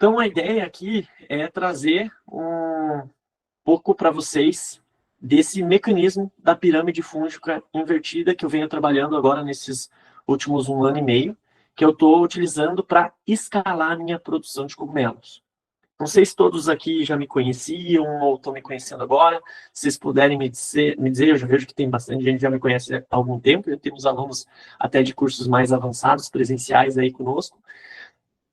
Então, a ideia aqui é trazer um pouco para vocês desse mecanismo da pirâmide fúngica invertida que eu venho trabalhando agora nesses últimos 1 ano e meio, que eu estou utilizando para escalar a minha produção de cogumelos. Não sei se todos aqui já me conheciam ou estão me conhecendo agora. Se vocês puderem me dizer, eu já vejo que tem bastante gente que já me conhece há algum tempo, já temos alunos até de cursos mais avançados, presenciais aí conosco.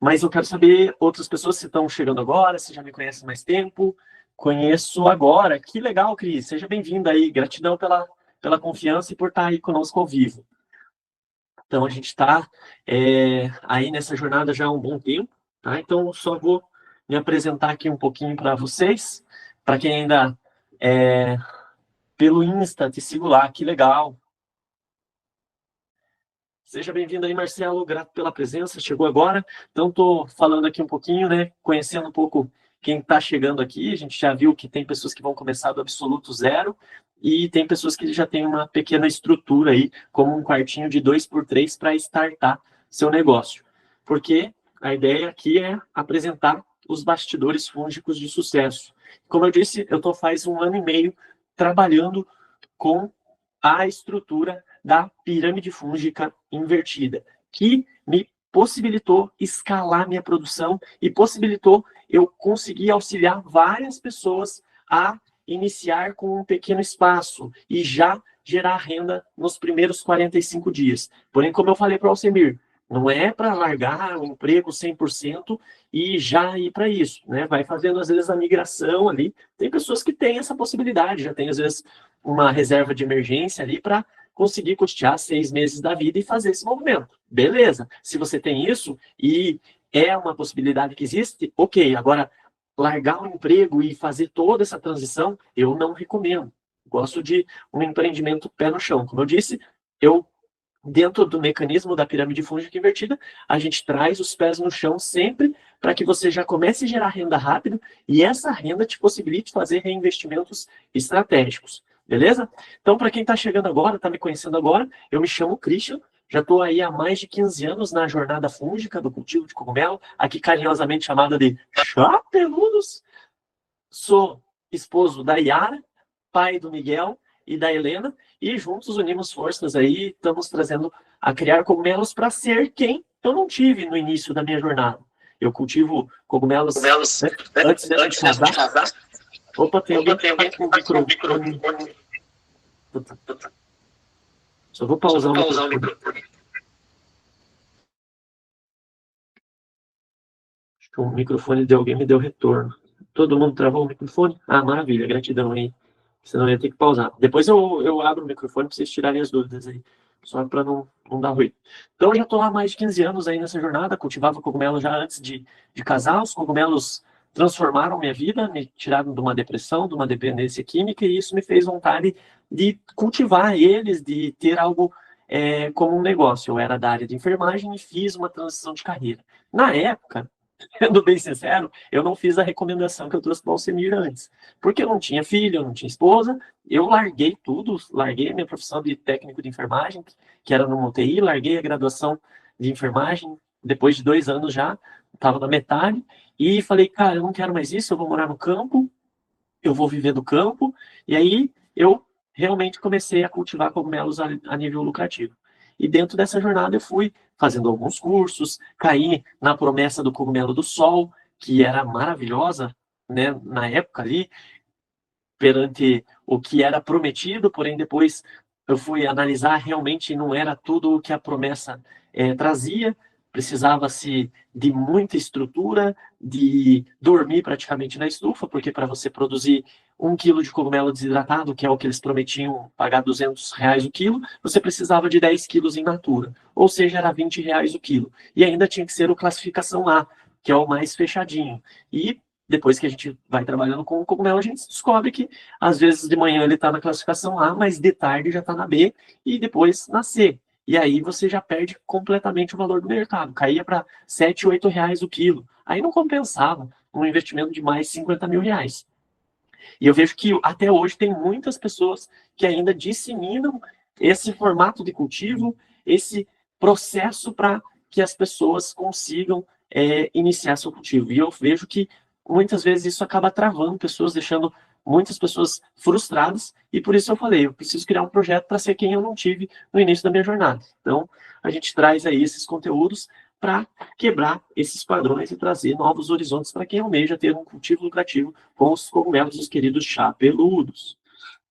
Mas eu quero saber, outras pessoas se estão chegando agora, se já me conhecem há mais tempo. Conheço agora. Que legal, Cris. Seja bem-vindo aí. Gratidão pela confiança e por estar aí conosco ao vivo. Então, a gente está aí nessa jornada já há um bom tempo, tá? Então, eu só vou me apresentar aqui um pouquinho para vocês. Para quem ainda pelo Insta, te sigo lá, que legal. Seja bem-vindo aí, Marcelo, grato pela presença, chegou agora. Então, estou falando aqui um pouquinho, né, conhecendo um pouco quem está chegando aqui. A gente já viu que tem pessoas que vão começar do absoluto zero e tem pessoas que já têm uma pequena estrutura aí, como um quartinho de 2x3 para startar seu negócio. Porque a ideia aqui é apresentar os bastidores fúngicos de sucesso. Como eu disse, eu estou faz 1 ano e meio trabalhando com a estrutura da pirâmide fúngica invertida, que me possibilitou escalar minha produção e possibilitou eu conseguir auxiliar várias pessoas a iniciar com um pequeno espaço e já gerar renda nos primeiros 45 dias. Porém, como eu falei para o Alcemir, não é para largar o emprego 100% e já ir para isso, né? Vai fazendo, às vezes, a migração ali. Tem pessoas que têm essa possibilidade, já tem, às vezes, uma reserva de emergência ali para conseguir custear 6 meses da vida e fazer esse movimento. Beleza. Se você tem isso e é uma possibilidade que existe, ok. Agora, largar o emprego e fazer toda essa transição, eu não recomendo. Gosto de um empreendimento pé no chão. Como eu disse, dentro do mecanismo da pirâmide fúngica invertida, a gente traz os pés no chão sempre para que você já comece a gerar renda rápido e essa renda te possibilite fazer reinvestimentos estratégicos. Beleza? Então, para quem está chegando agora, está me conhecendo agora, eu me chamo Christian, já estou aí há mais de 15 anos na jornada fúngica do cultivo de cogumelo, aqui carinhosamente chamada de Chapeludos. Sou esposo da Yara, pai do Miguel e da Helena, e juntos unimos forças aí, estamos trazendo a criar cogumelos para ser quem eu não tive no início da minha jornada. Eu cultivo cogumelos antes mesmo de casar. Opa, tem alguém com o microfone. Só vou pausar o microfone. Acho que o microfone de alguém me deu retorno. Todo mundo travou o microfone? Ah, maravilha, gratidão aí. Senão eu ia ter que pausar. Depois eu abro o microfone para vocês tirarem as dúvidas aí. Só para não dar ruído. Então, eu já estou há mais de 15 anos aí nessa jornada. Cultivava cogumelo já antes de casar. Os cogumelos transformaram minha vida, me tiraram de uma depressão, de uma dependência química, e isso me fez vontade de cultivar eles, de ter algo como um negócio. Eu era da área de enfermagem e fiz uma transição de carreira. Na época, sendo bem sincero, eu não fiz a recomendação que eu trouxe para o Alcemir antes. Porque eu não tinha filho, eu não tinha esposa, eu larguei tudo, larguei a minha profissão de técnico de enfermagem, que era no UTI, larguei a graduação de enfermagem, depois de 2 anos já, estava na metade, e falei, cara, eu não quero mais isso, eu vou morar no campo, eu vou viver do campo, e aí eu realmente comecei a cultivar cogumelos a nível lucrativo. E dentro dessa jornada eu fui fazendo alguns cursos, caí na promessa do cogumelo do sol, que era maravilhosa, né, na época ali, perante o que era prometido, porém depois eu fui analisar, realmente não era tudo o que a promessa trazia, precisava-se de muita estrutura, de dormir praticamente na estufa, porque para você produzir 1 quilo de cogumelo desidratado, que é o que eles prometiam pagar R$ 200 o quilo, você precisava de 10 quilos em natura, ou seja, era R$ 20 o quilo. E ainda tinha que ser o classificação A, que é o mais fechadinho. E depois que a gente vai trabalhando com o cogumelo, a gente descobre que, às vezes, de manhã ele está na classificação A, mas de tarde já está na B e depois na C. E aí você já perde completamente o valor do mercado. Caía para R$ 7, R$ 8 o quilo. Aí não compensava um investimento de mais R$ 50 mil. E eu vejo que até hoje tem muitas pessoas que ainda disseminam esse formato de cultivo, esse processo para que as pessoas consigam iniciar seu cultivo. E eu vejo que muitas vezes isso acaba travando pessoas, deixando muitas pessoas frustradas, e por isso eu falei, eu preciso criar um projeto para ser quem eu não tive no início da minha jornada. Então, a gente traz aí esses conteúdos para quebrar esses padrões e trazer novos horizontes para quem almeja ter um cultivo lucrativo com os cogumelos dos queridos chapeludos.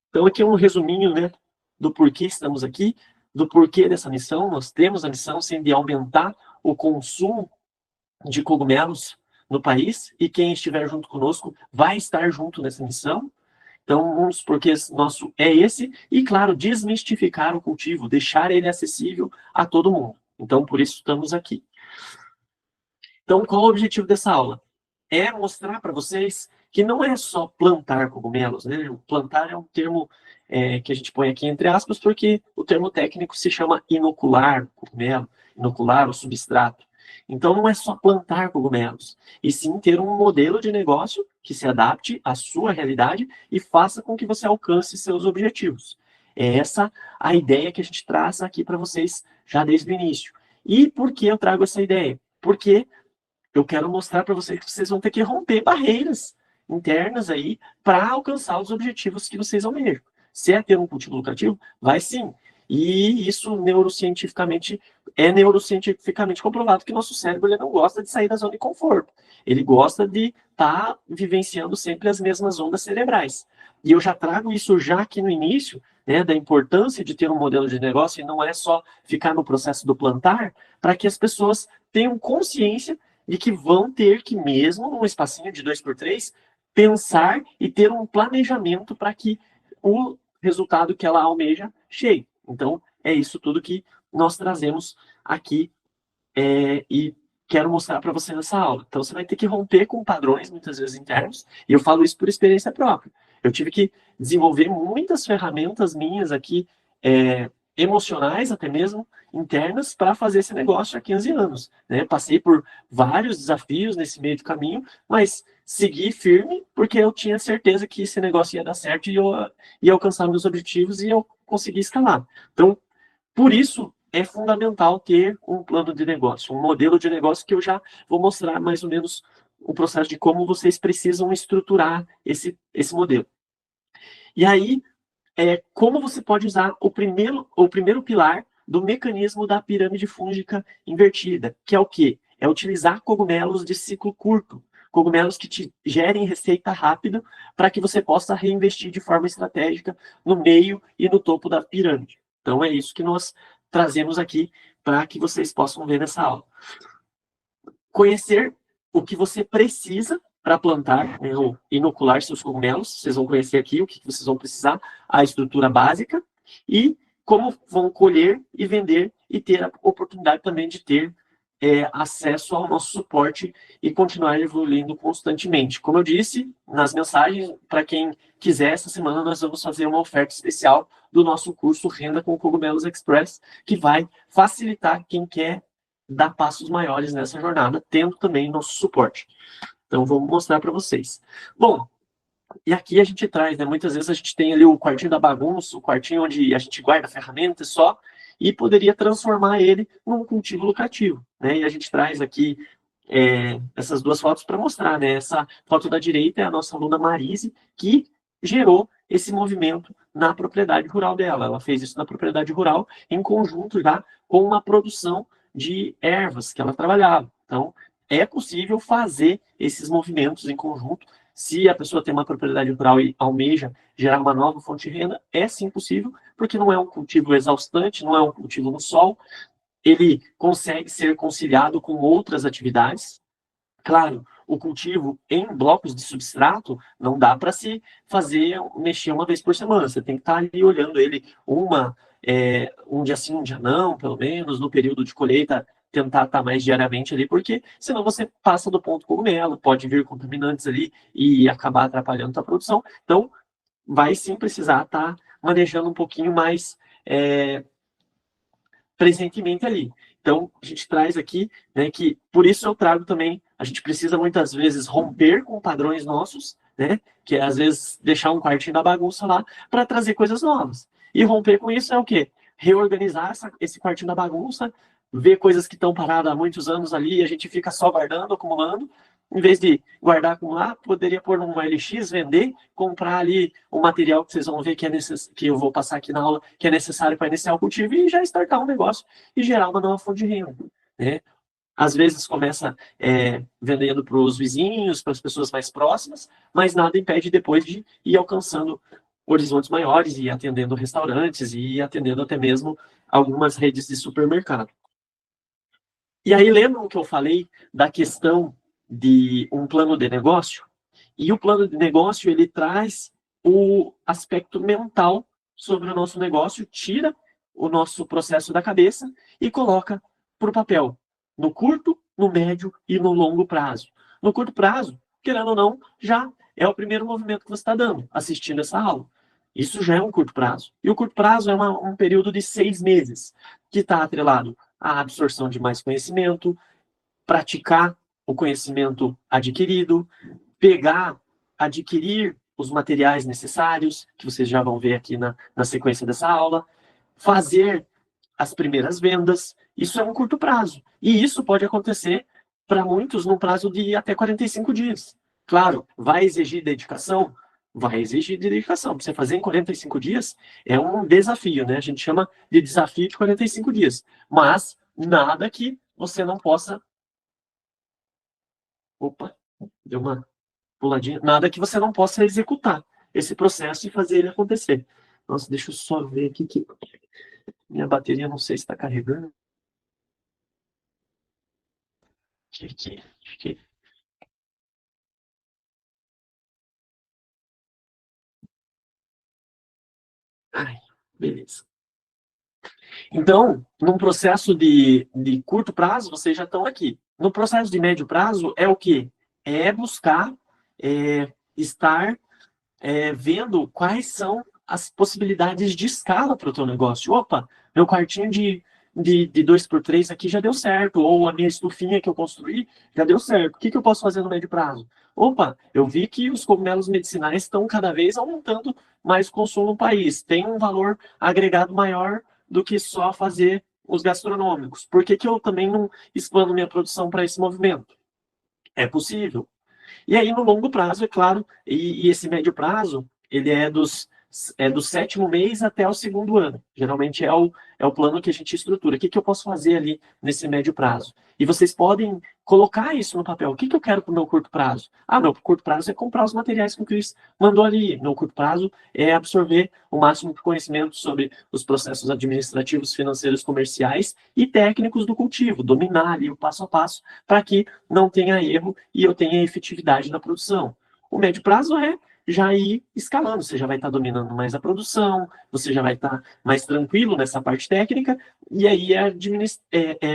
Então, aqui é um resuminho, né, do porquê estamos aqui, do porquê dessa missão. Nós temos a missão, sim, de aumentar o consumo de cogumelos no país, e quem estiver junto conosco vai estar junto nessa missão. Então, um dos porquês nosso é esse, e claro, desmistificar o cultivo, deixar ele acessível a todo mundo. Então, por isso estamos aqui. Então, qual o objetivo dessa aula? É mostrar para vocês que não é só plantar cogumelos, né? Plantar é um termo que a gente põe aqui entre aspas, porque o termo técnico se chama inocular o cogumelo, inocular o substrato. Então, não é só plantar cogumelos, e sim ter um modelo de negócio que se adapte à sua realidade e faça com que você alcance seus objetivos. É essa a ideia que a gente traz aqui para vocês já desde o início. E por que eu trago essa ideia? Porque eu quero mostrar para vocês que vocês vão ter que romper barreiras internas aí para alcançar os objetivos que vocês almejam. Se é ter um cultivo lucrativo, vai sim. E isso neurocientificamente comprovado que nosso cérebro ele não gosta de sair da zona de conforto. Ele gosta de estar vivenciando sempre as mesmas ondas cerebrais. E eu já trago isso já aqui no início, né, da importância de ter um modelo de negócio e não é só ficar no processo do plantar, para que as pessoas tenham consciência de que vão ter que, mesmo num espacinho de 2x3, pensar e ter um planejamento para que o resultado que ela almeja chegue. Então, é isso tudo que nós trazemos aqui e quero mostrar para você nessa aula. Então, você vai ter que romper com padrões, muitas vezes internos, e eu falo isso por experiência própria. Eu tive que desenvolver muitas ferramentas minhas aqui, emocionais até mesmo, internas, para fazer esse negócio há 15 anos. Né? Passei por vários desafios nesse meio do caminho, mas segui firme, porque eu tinha certeza que esse negócio ia dar certo e eu ia alcançar meus objetivos e eu consegui escalar. Então, por isso, é fundamental ter um plano de negócio, um modelo de negócio que eu já vou mostrar mais ou menos o processo de como vocês precisam estruturar esse modelo. E aí, como você pode usar o primeiro pilar do mecanismo da pirâmide fúngica invertida, que é o quê? É utilizar cogumelos de ciclo curto, cogumelos que te gerem receita rápida para que você possa reinvestir de forma estratégica no meio e no topo da pirâmide. Então, é isso que nós trazemos aqui para que vocês possam ver nessa aula. Conhecer o que você precisa para plantar, né, ou inocular seus cogumelos. Vocês vão conhecer aqui o que vocês vão precisar, a estrutura básica, e como vão colher e vender e ter a oportunidade também de ter acesso ao nosso suporte e continuar evoluindo constantemente. Como eu disse nas mensagens, para quem quiser, essa semana nós vamos fazer uma oferta especial do nosso curso Renda com Cogumelos Express, que vai facilitar quem quer dar passos maiores nessa jornada, tendo também nosso suporte. Então, vamos mostrar para vocês. Bom, e aqui a gente traz, né? Muitas vezes a gente tem ali o quartinho da bagunça, o quartinho onde a gente guarda ferramentas só, e poderia transformar ele num cultivo lucrativo, né? E a gente traz aqui essas duas fotos para mostrar, né? Essa foto da direita é a nossa aluna Marise, que gerou esse movimento na propriedade rural dela. Ela fez isso na propriedade rural em conjunto já com uma produção de ervas que ela trabalhava. Então, é possível fazer esses movimentos em conjunto. Se a pessoa tem uma propriedade rural e almeja gerar uma nova fonte de renda, é sim possível, porque não é um cultivo exaustante, não é um cultivo no sol, ele consegue ser conciliado com outras atividades. Claro, o cultivo em blocos de substrato não dá para se mexer uma vez por semana. Você tem que estar ali olhando ele um dia sim, um dia não, pelo menos, no período de colheita, tentar estar mais diariamente ali, porque senão você passa do ponto cogumelo, pode vir contaminantes ali e acabar atrapalhando a produção. Então, vai sim precisar estar manejando um pouquinho mais presentemente ali. Então, a gente traz aqui, né, que por isso eu trago também, a gente precisa muitas vezes romper com padrões nossos, né, que é às vezes deixar um quartinho da bagunça lá para trazer coisas novas. E romper com isso é o quê? Reorganizar esse quartinho da bagunça, vê coisas que estão paradas há muitos anos ali e a gente fica só guardando, acumulando. Em vez de guardar, acumular, poderia pôr num LX, vender, comprar ali o material que vocês vão ver que que eu vou passar aqui na aula, que é necessário para iniciar o cultivo e já startar um negócio e gerar uma nova fonte de renda, né? Às vezes começa vendendo para os vizinhos, para as pessoas mais próximas, mas nada impede depois de ir alcançando horizontes maiores e atendendo restaurantes e atendendo até mesmo algumas redes de supermercado. E aí lembram que eu falei da questão de um plano de negócio? E o plano de negócio, ele traz o aspecto mental sobre o nosso negócio, tira o nosso processo da cabeça e coloca para o papel, no curto, no médio e no longo prazo. No curto prazo, querendo ou não, já é o primeiro movimento que você está dando, assistindo essa aula. Isso já é um curto prazo. E o curto prazo é um período de 6 meses, que está atrelado à absorção de mais conhecimento, praticar o conhecimento adquirido, adquirir os materiais necessários, que vocês já vão ver aqui na sequência dessa aula, fazer as primeiras vendas. Isso é um curto prazo. E isso pode acontecer para muitos num prazo de até 45 dias. Claro, vai exigir dedicação? Vai exigir dedicação. Para você fazer em 45 dias é um desafio, né? A gente chama de desafio de 45 dias. Mas nada que você não possa. Opa, deu uma puladinha. Nada que você não possa executar esse processo e fazer ele acontecer. Nossa, deixa eu só ver aqui que minha bateria não sei se está carregando. Aqui. Ai, beleza. Então, num processo de curto prazo, vocês já estão aqui. No processo de médio prazo, é o quê? É buscar estar vendo quais são as possibilidades de escala para o teu negócio. Opa, meu quartinho de 2x3 aqui já deu certo, ou a minha estufinha que eu construí já deu certo. O que eu posso fazer no médio prazo? Opa, eu vi que os cogumelos medicinais estão cada vez aumentando mais o consumo no país. Tem um valor agregado maior do que só fazer os gastronômicos. Por que eu também não expando minha produção para esse movimento? É possível. E aí, no longo prazo, é claro, e esse médio prazo, ele do 7º mês até o 2º ano. Geralmente é o plano que a gente estrutura. O que eu posso fazer ali nesse médio prazo? E vocês podem colocar isso no papel. O que eu quero para o meu curto prazo? Meu curto prazo é comprar os materiais que o Cris mandou ali. Meu curto prazo é absorver o máximo de conhecimento sobre os processos administrativos, financeiros, comerciais e técnicos do cultivo. Dominar ali o passo a passo para que não tenha erro e eu tenha efetividade na produção. O médio prazo é já ir escalando, você já vai estar dominando mais a produção, você já vai estar mais tranquilo nessa parte técnica, e aí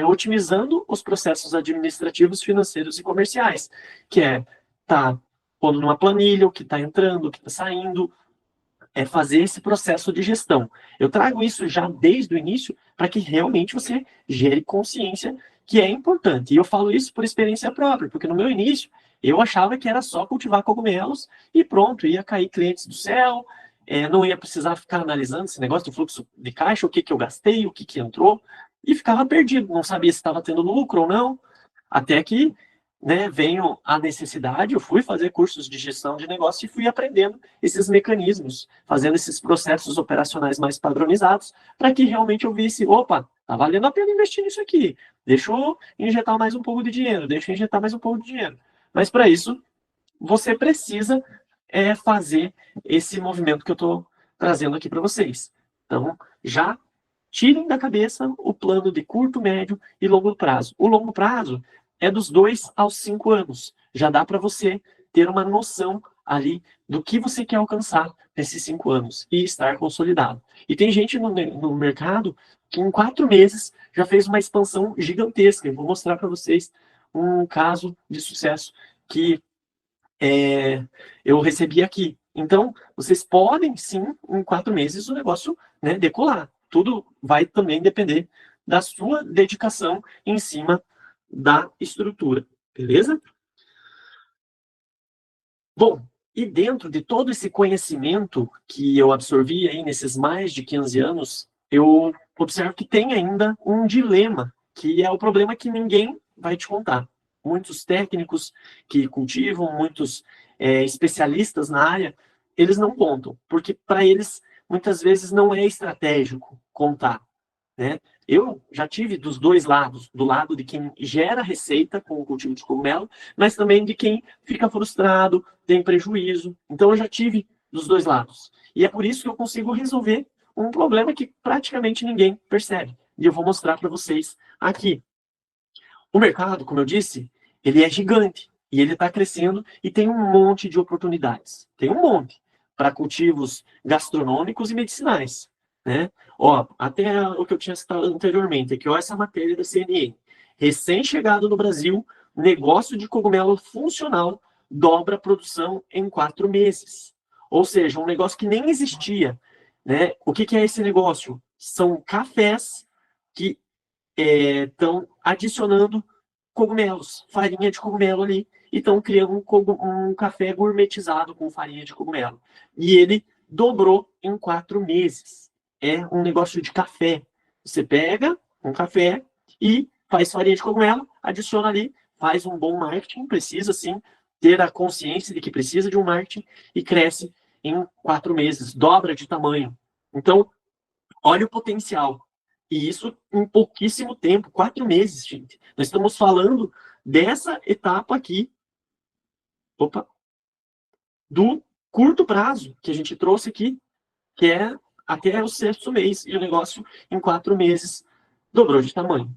otimizando os processos administrativos, financeiros e comerciais, que é tá pondo numa planilha o que está entrando, o que está saindo, é fazer esse processo de gestão. Eu trago isso já desde o início para que realmente você gere consciência, que é importante. E eu falo isso por experiência própria, porque no meu início eu achava que era só cultivar cogumelos e pronto, ia cair clientes do céu, não ia precisar ficar analisando esse negócio de fluxo de caixa, o que eu gastei, o que entrou, e ficava perdido, não sabia se estava tendo lucro ou não, até que veio a necessidade, eu fui fazer cursos de gestão de negócio e fui aprendendo esses mecanismos, fazendo esses processos operacionais mais padronizados, para que realmente eu visse, opa, tá valendo a pena investir nisso aqui, deixa eu injetar mais um pouco de dinheiro, deixa eu injetar mais um pouco de dinheiro. Mas para isso, você precisa fazer esse movimento que eu estou trazendo aqui para vocês. Então, já tirem da cabeça o plano de curto, médio e longo prazo. O longo prazo é dos 2 aos 5 anos. Já dá para você ter uma noção ali do que você quer alcançar nesses 5 anos e estar consolidado. E tem gente no mercado que em 4 meses já fez uma expansão gigantesca. Eu vou mostrar para vocês um caso de sucesso que eu recebi aqui. Então, vocês podem sim, em 4 meses, o negócio decolar. Tudo vai também depender da sua dedicação em cima da estrutura, beleza? Bom, e dentro de todo esse conhecimento que eu absorvi aí nesses mais de 15 anos, eu observo que tem ainda um dilema que é o problema que ninguém vai te contar. Muitos técnicos que cultivam, muitos especialistas na área, eles não contam, porque para eles, muitas vezes, não é estratégico contar, né? Eu já tive dos dois lados, do lado de quem gera receita com o cultivo de cogumelo, mas também de quem fica frustrado, tem prejuízo. Então, eu já tive dos dois lados. E é por isso que eu consigo resolver um problema que praticamente ninguém percebe. E eu vou mostrar para vocês aqui. O mercado, como eu disse, ele é gigante e ele está crescendo e tem um monte de oportunidades. Tem um monte para cultivos gastronômicos e medicinais, né? Ó, até o que eu tinha citado anteriormente, aqui, ó, essa matéria da CNN. Recém-chegado no Brasil, negócio de cogumelo funcional dobra a produção em 4 meses. Ou seja, um negócio que nem existia, né? O que é esse negócio? São cafés que estão adicionando cogumelos, farinha de cogumelo ali, e estão criando um café gourmetizado com farinha de cogumelo. E ele dobrou em 4 meses. É um negócio de café. Você pega um café e faz farinha de cogumelo, adiciona ali, faz um bom marketing, precisa sim ter a consciência de que precisa de um marketing e cresce em 4 meses, dobra de tamanho. Então, olha o potencial. E isso em pouquíssimo tempo, 4 meses, gente. Nós estamos falando dessa etapa aqui, opa, do curto prazo que a gente trouxe aqui, que é até o 6º mês, e o negócio em 4 meses dobrou de tamanho.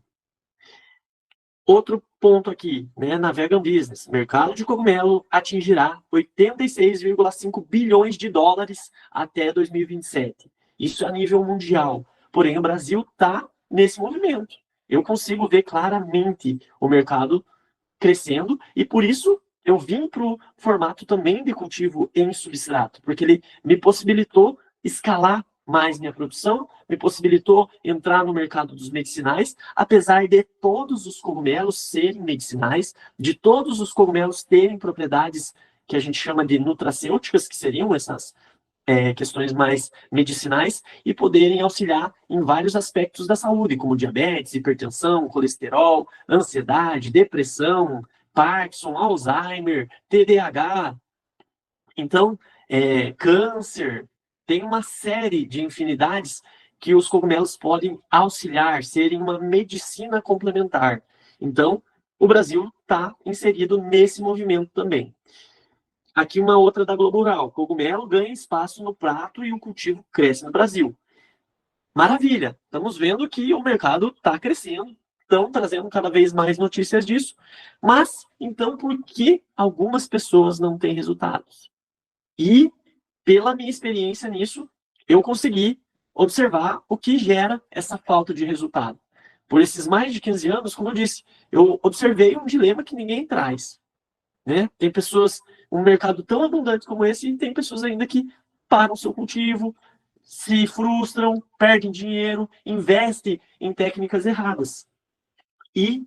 Outro ponto aqui, né, na Vegan Business, mercado de cogumelo atingirá 86,5 bilhões de dólares até 2027. Isso a nível mundial. Porém, o Brasil está nesse movimento. Eu consigo ver claramente o mercado crescendo e, por isso, eu vim para o formato também de cultivo em substrato, porque ele me possibilitou escalar mais minha produção, me possibilitou entrar no mercado dos medicinais, apesar de todos os cogumelos serem medicinais, de todos os cogumelos terem propriedades que a gente chama de nutracêuticas, que seriam essas questões mais medicinais, e poderem auxiliar em vários aspectos da saúde, como diabetes, hipertensão, colesterol, ansiedade, depressão, Parkinson, Alzheimer, TDAH. Então, câncer, tem uma série de infinidades que os cogumelos podem auxiliar, serem uma medicina complementar. Então, o Brasil está inserido nesse movimento também. Aqui uma outra da Globo Rural. Cogumelo ganha espaço no prato e o cultivo cresce no Brasil. Maravilha! Estamos vendo que o mercado está crescendo, estão trazendo cada vez mais notícias disso. Mas, então, por que algumas pessoas não têm resultados? E, pela minha experiência nisso, eu consegui observar o que gera essa falta de resultado. Por esses mais de 15 anos, como eu disse, eu observei um dilema que ninguém traz. Né? Tem pessoas, um mercado tão abundante como esse, e tem pessoas ainda que param seu cultivo, se frustram, perdem dinheiro, investem em técnicas erradas. E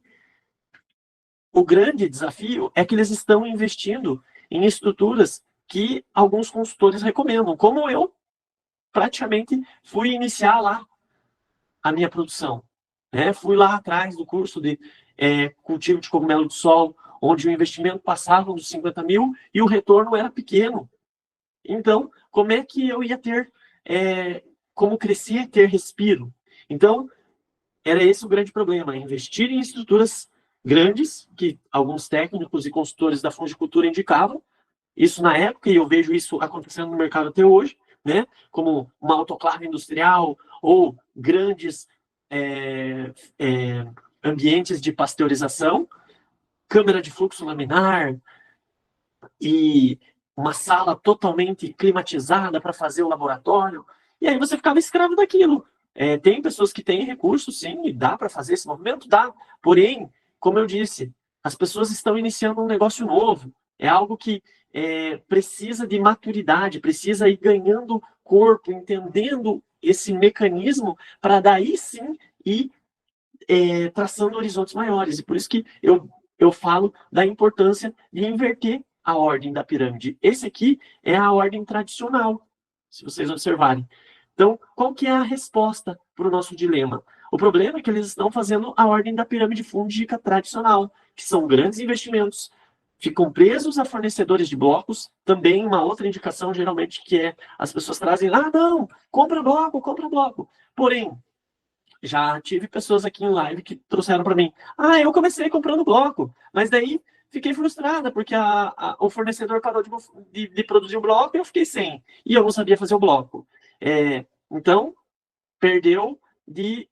o grande desafio é que eles estão investindo em estruturas que alguns consultores recomendam, como eu praticamente fui iniciar lá a minha produção. Né? Fui lá atrás do curso de cultivo de cogumelo de sol, onde o investimento passava dos 50 mil e o retorno era pequeno. Então, como é que eu ia ter como crescer, ter respiro? Então, era esse o grande problema, investir em estruturas grandes, que alguns técnicos e consultores da fungicultura indicavam, isso na época, e eu vejo isso acontecendo no mercado até hoje, né? Como uma autoclave industrial ou grandes ambientes de pasteurização, câmara de fluxo laminar e uma sala totalmente climatizada para fazer o laboratório. E aí você ficava escravo daquilo. Tem pessoas que têm recursos, sim, e dá para fazer esse movimento? Dá. Porém, como eu disse, as pessoas estão iniciando um negócio novo. É algo que precisa de maturidade, precisa ir ganhando corpo, entendendo esse mecanismo, para daí sim ir traçando horizontes maiores. E por isso que eu falo da importância de inverter a ordem da pirâmide. Esse aqui é a ordem tradicional, se vocês observarem. Então, qual que é a resposta para o nosso dilema? O problema é que eles estão fazendo a ordem da pirâmide fúngica tradicional, que são grandes investimentos, ficam presos a fornecedores de blocos. Também uma outra indicação, geralmente, que é as pessoas trazem, não, compra bloco, compra bloco. Porém, já tive pessoas aqui em live que trouxeram para mim, eu comecei comprando bloco, mas daí fiquei frustrada, porque o fornecedor parou de produzir o bloco e eu fiquei sem, e eu não sabia fazer o bloco. Então, perdeu de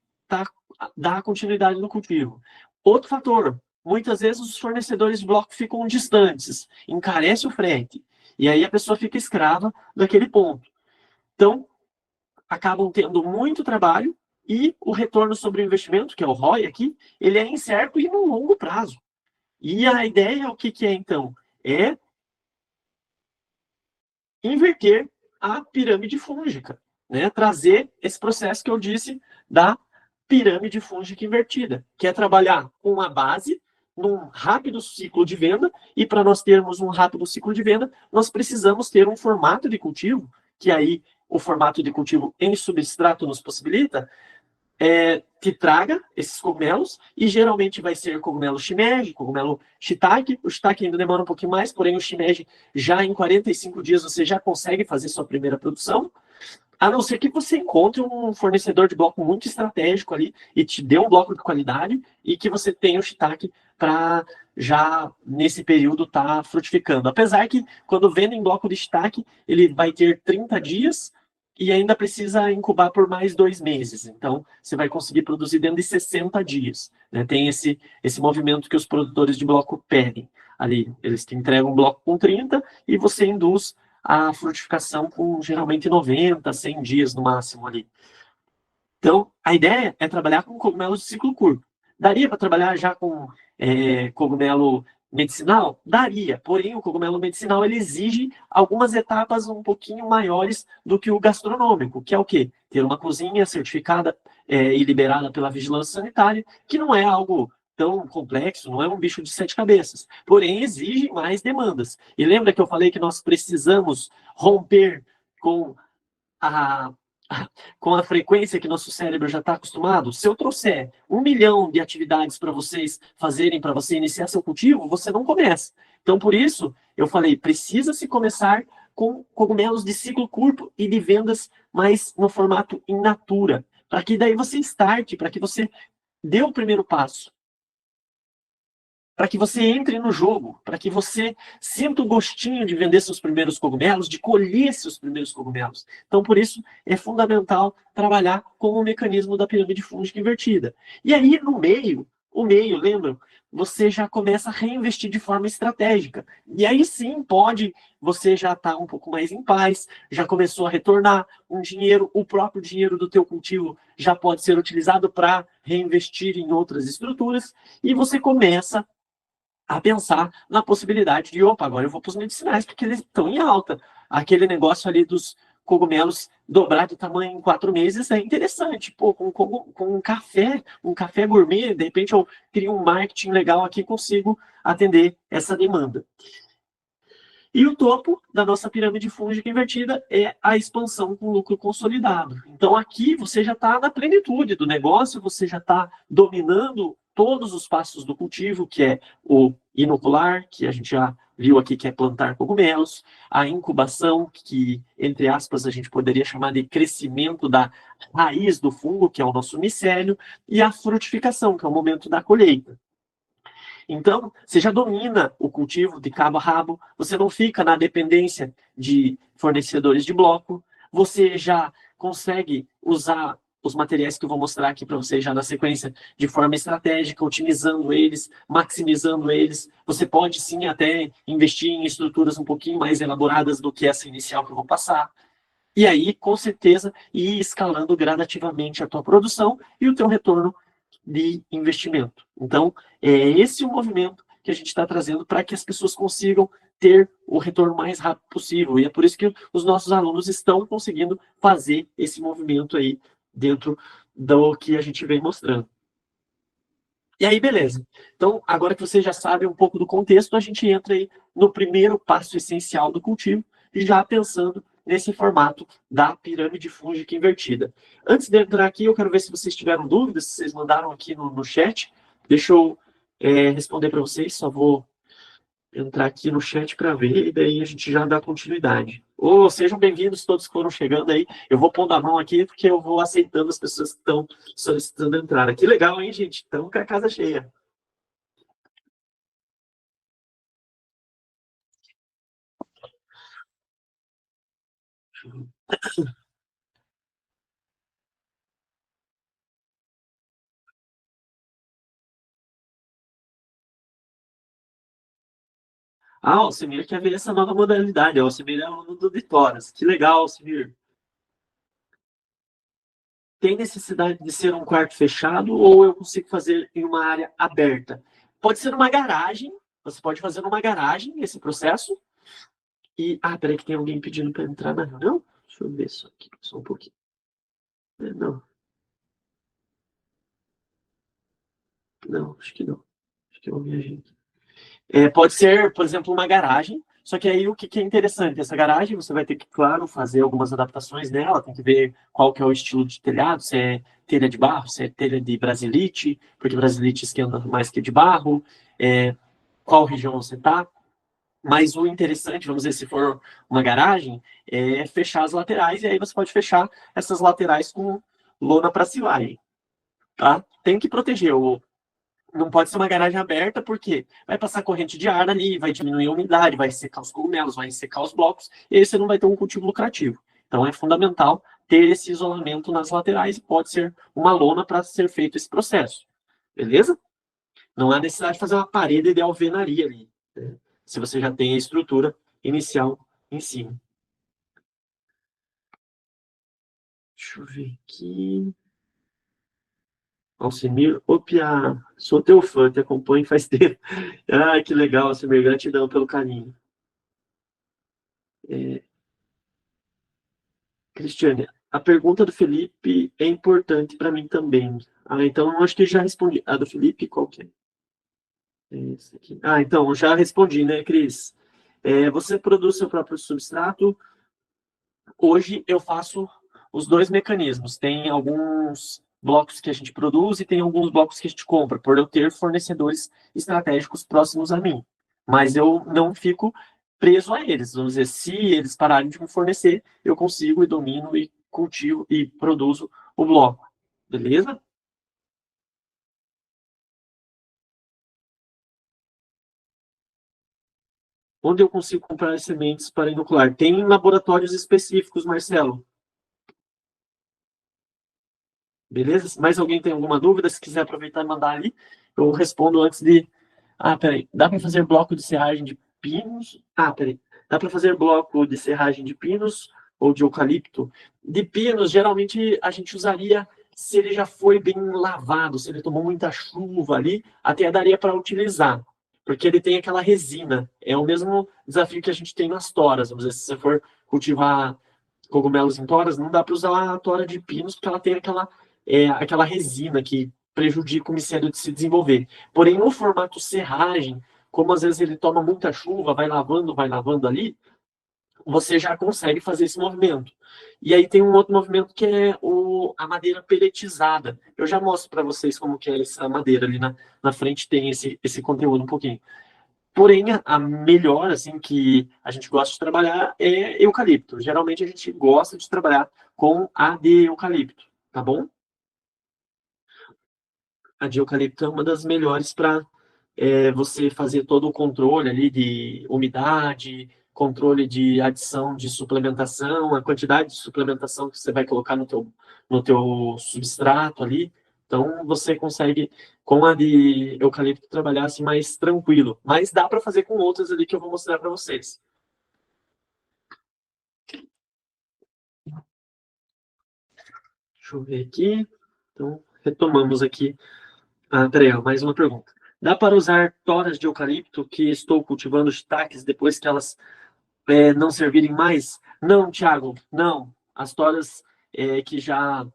dar continuidade no cultivo. Outro fator, muitas vezes os fornecedores de bloco ficam distantes, encarece o frete, e aí a pessoa fica escrava daquele ponto. Então, acabam tendo muito trabalho e o retorno sobre o investimento, que é o ROI aqui, ele é incerto e no longo prazo. E a ideia, o que é então? É inverter a pirâmide fúngica, né? Trazer esse processo que eu disse da pirâmide fúngica invertida, que é trabalhar com uma base num rápido ciclo de venda, e para nós termos um rápido ciclo de venda, nós precisamos ter um formato de cultivo, que aí o formato de cultivo em substrato nos possibilita, que traga esses cogumelos, e geralmente vai ser cogumelo shimeji, cogumelo shiitake. O shiitake ainda demora um pouquinho mais, porém o shimeji já em 45 dias você já consegue fazer sua primeira produção, a não ser que você encontre um fornecedor de bloco muito estratégico ali e te dê um bloco de qualidade e que você tenha o shiitake para já nesse período estar frutificando. Apesar que quando vendem bloco de shiitake, ele vai ter 30 dias e ainda precisa incubar por mais 2 meses. Então, você vai conseguir produzir dentro de 60 dias. Né? Tem esse movimento que os produtores de bloco pedem. Ali, eles te entregam um bloco com 30 e você induz a frutificação com geralmente 90, 100 dias no máximo ali. Então, a ideia é trabalhar com cogumelos de ciclo curto. Daria para trabalhar já com cogumelo medicinal? Daria, porém o cogumelo medicinal ele exige algumas etapas um pouquinho maiores do que o gastronômico, que é o quê? Ter uma cozinha certificada e liberada pela vigilância sanitária, que não é algo tão complexo, não é um bicho de 7 cabeças, porém exige mais demandas. E lembra que eu falei que nós precisamos romper com a com a frequência que nosso cérebro já está acostumado? Se eu trouxer 1 milhão de atividades para vocês fazerem, para você iniciar seu cultivo, você não começa. Então, por isso, eu falei, precisa-se começar com cogumelos de ciclo curto e de vendas mais no formato in natura, para que daí você starte, para que você dê o primeiro passo, para que você entre no jogo, para que você sinta o gostinho de vender seus primeiros cogumelos, de colher seus primeiros cogumelos. Então, por isso, é fundamental trabalhar com o mecanismo da pirâmide fúngica invertida. E aí, no meio, lembram? Você já começa a reinvestir de forma estratégica. E aí sim, você já está um pouco mais em paz, já começou a retornar um dinheiro, o próprio dinheiro do teu cultivo já pode ser utilizado para reinvestir em outras estruturas, e você começa a pensar na possibilidade de, agora eu vou para os medicinais, porque eles estão em alta. Aquele negócio ali dos cogumelos dobrar de tamanho em 4 meses é interessante. Pô, com um café gourmet, de repente eu crio um marketing legal aqui e consigo atender essa demanda. E o topo da nossa pirâmide fúngica invertida é a expansão com lucro consolidado. Então aqui você já está na plenitude do negócio, você já está dominando todos os passos do cultivo, que é o inocular, que a gente já viu aqui que é plantar cogumelos, a incubação, que, entre aspas, a gente poderia chamar de crescimento da raiz do fungo, que é o nosso micélio, e a frutificação, que é o momento da colheita. Então, você já domina o cultivo de cabo a rabo, você não fica na dependência de fornecedores de bloco, você já consegue usar os materiais que eu vou mostrar aqui para vocês já na sequência de forma estratégica, otimizando eles, maximizando eles. Você pode sim até investir em estruturas um pouquinho mais elaboradas do que essa inicial que eu vou passar. E aí, com certeza, ir escalando gradativamente a tua produção e o teu retorno de investimento. Então, é esse o movimento que a gente está trazendo para que as pessoas consigam ter o retorno mais rápido possível. E é por isso que os nossos alunos estão conseguindo fazer esse movimento aí dentro do que a gente vem mostrando. E aí, beleza. Então, agora que você já sabe um pouco do contexto, a gente entra aí no primeiro passo essencial do cultivo, já pensando nesse formato da pirâmide fúngica invertida. Antes de entrar aqui, eu quero ver se vocês tiveram dúvidas, se vocês mandaram aqui no chat. Deixa eu responder para vocês, só vou entrar aqui no chat para ver, e daí a gente já dá continuidade. Sejam bem-vindos todos que foram chegando aí. Eu vou pondo a mão aqui, porque eu vou aceitando as pessoas que estão solicitando entrar. Que legal, hein, gente? Estamos com a casa cheia. Ah, o Alcimir quer ver essa nova modalidade. O Alcimir é aluno do Vitoras. Que legal, Alcimir. Tem necessidade de ser um quarto fechado ou eu consigo fazer em uma área aberta? Pode ser uma garagem. Você pode fazer numa garagem esse processo. Peraí que tem alguém pedindo para entrar na reunião. Deixa eu ver isso aqui, só um pouquinho. Não, não, acho que não. Acho que eu ouvi a gente. Pode ser, por exemplo, uma garagem. Só que aí o que é interessante? Essa garagem você vai ter que, claro, fazer algumas adaptações nela. Tem que ver qual que é o estilo de telhado, se é telha de barro, se é telha de brasilite, porque brasilite esquenta mais que de barro. Qual região você está? Mas o interessante, vamos dizer, se for uma garagem, é fechar as laterais, e aí você pode fechar essas laterais com lona para silagem, tá? Tem que proteger, não pode ser uma garagem aberta, porque vai passar corrente de ar ali, vai diminuir a umidade, vai secar os cogumelos, vai secar os blocos, e aí você não vai ter um cultivo lucrativo. Então é fundamental ter esse isolamento nas laterais, e pode ser uma lona para ser feito esse processo, beleza? Não há necessidade de fazer uma parede de alvenaria ali, né? Se você já tem a estrutura inicial em cima. Deixa eu ver aqui. Alcemir, Opia, sou teu fã, te acompanho faz tempo. Ah, que legal, Alcemir, gratidão pelo carinho. Cristiane, a pergunta do Felipe é importante para mim também. Então acho que já respondi. A do Felipe, qual que é? Esse aqui. Então, eu já respondi, né, Cris? Você produz seu próprio substrato. Hoje eu faço os dois mecanismos. Tem alguns blocos que a gente produz e tem alguns blocos que a gente compra, por eu ter fornecedores estratégicos próximos a mim. Mas eu não fico preso a eles. Vamos dizer, se eles pararem de me fornecer, eu consigo e domino e cultivo e produzo o bloco. Beleza? Onde eu consigo comprar as sementes para inocular? Tem laboratórios específicos, Marcelo. Beleza? Mais alguém tem alguma dúvida? Se quiser aproveitar e mandar ali, eu respondo antes de. Peraí. Dá para fazer bloco de serragem de pinos? Peraí. Dá para fazer bloco de serragem de pinos ou de eucalipto? De pinos, geralmente a gente usaria se ele já foi bem lavado, se ele tomou muita chuva ali, até daria para utilizar, porque ele tem aquela resina. É o mesmo desafio que a gente tem nas toras. Vamos dizer, se você for cultivar cogumelos em toras, não dá para usar a tora de pinos, porque ela tem aquela resina que prejudica o micélio de se desenvolver. Porém, no formato serragem, como às vezes ele toma muita chuva, vai lavando ali, você já consegue fazer esse movimento. E aí tem um outro movimento que é a madeira peletizada. Eu já mostro para vocês como que é essa madeira ali na frente, tem esse conteúdo um pouquinho. Porém, a melhor, assim, que a gente gosta de trabalhar é eucalipto. Geralmente a gente gosta de trabalhar com a de eucalipto, tá bom? A de eucalipto é uma das melhores para você fazer todo o controle ali de umidade, controle de adição de suplementação, a quantidade de suplementação que você vai colocar no teu substrato ali. Então, você consegue, com a de eucalipto, trabalhar assim mais tranquilo. Mas dá para fazer com outras ali que eu vou mostrar para vocês. Deixa eu ver aqui. Então, retomamos aqui. Peraí, mais uma pergunta. Dá para usar toras de eucalipto que estou cultivando shiitakes depois que elas não servirem mais? Não, Thiago, não. As toras que já.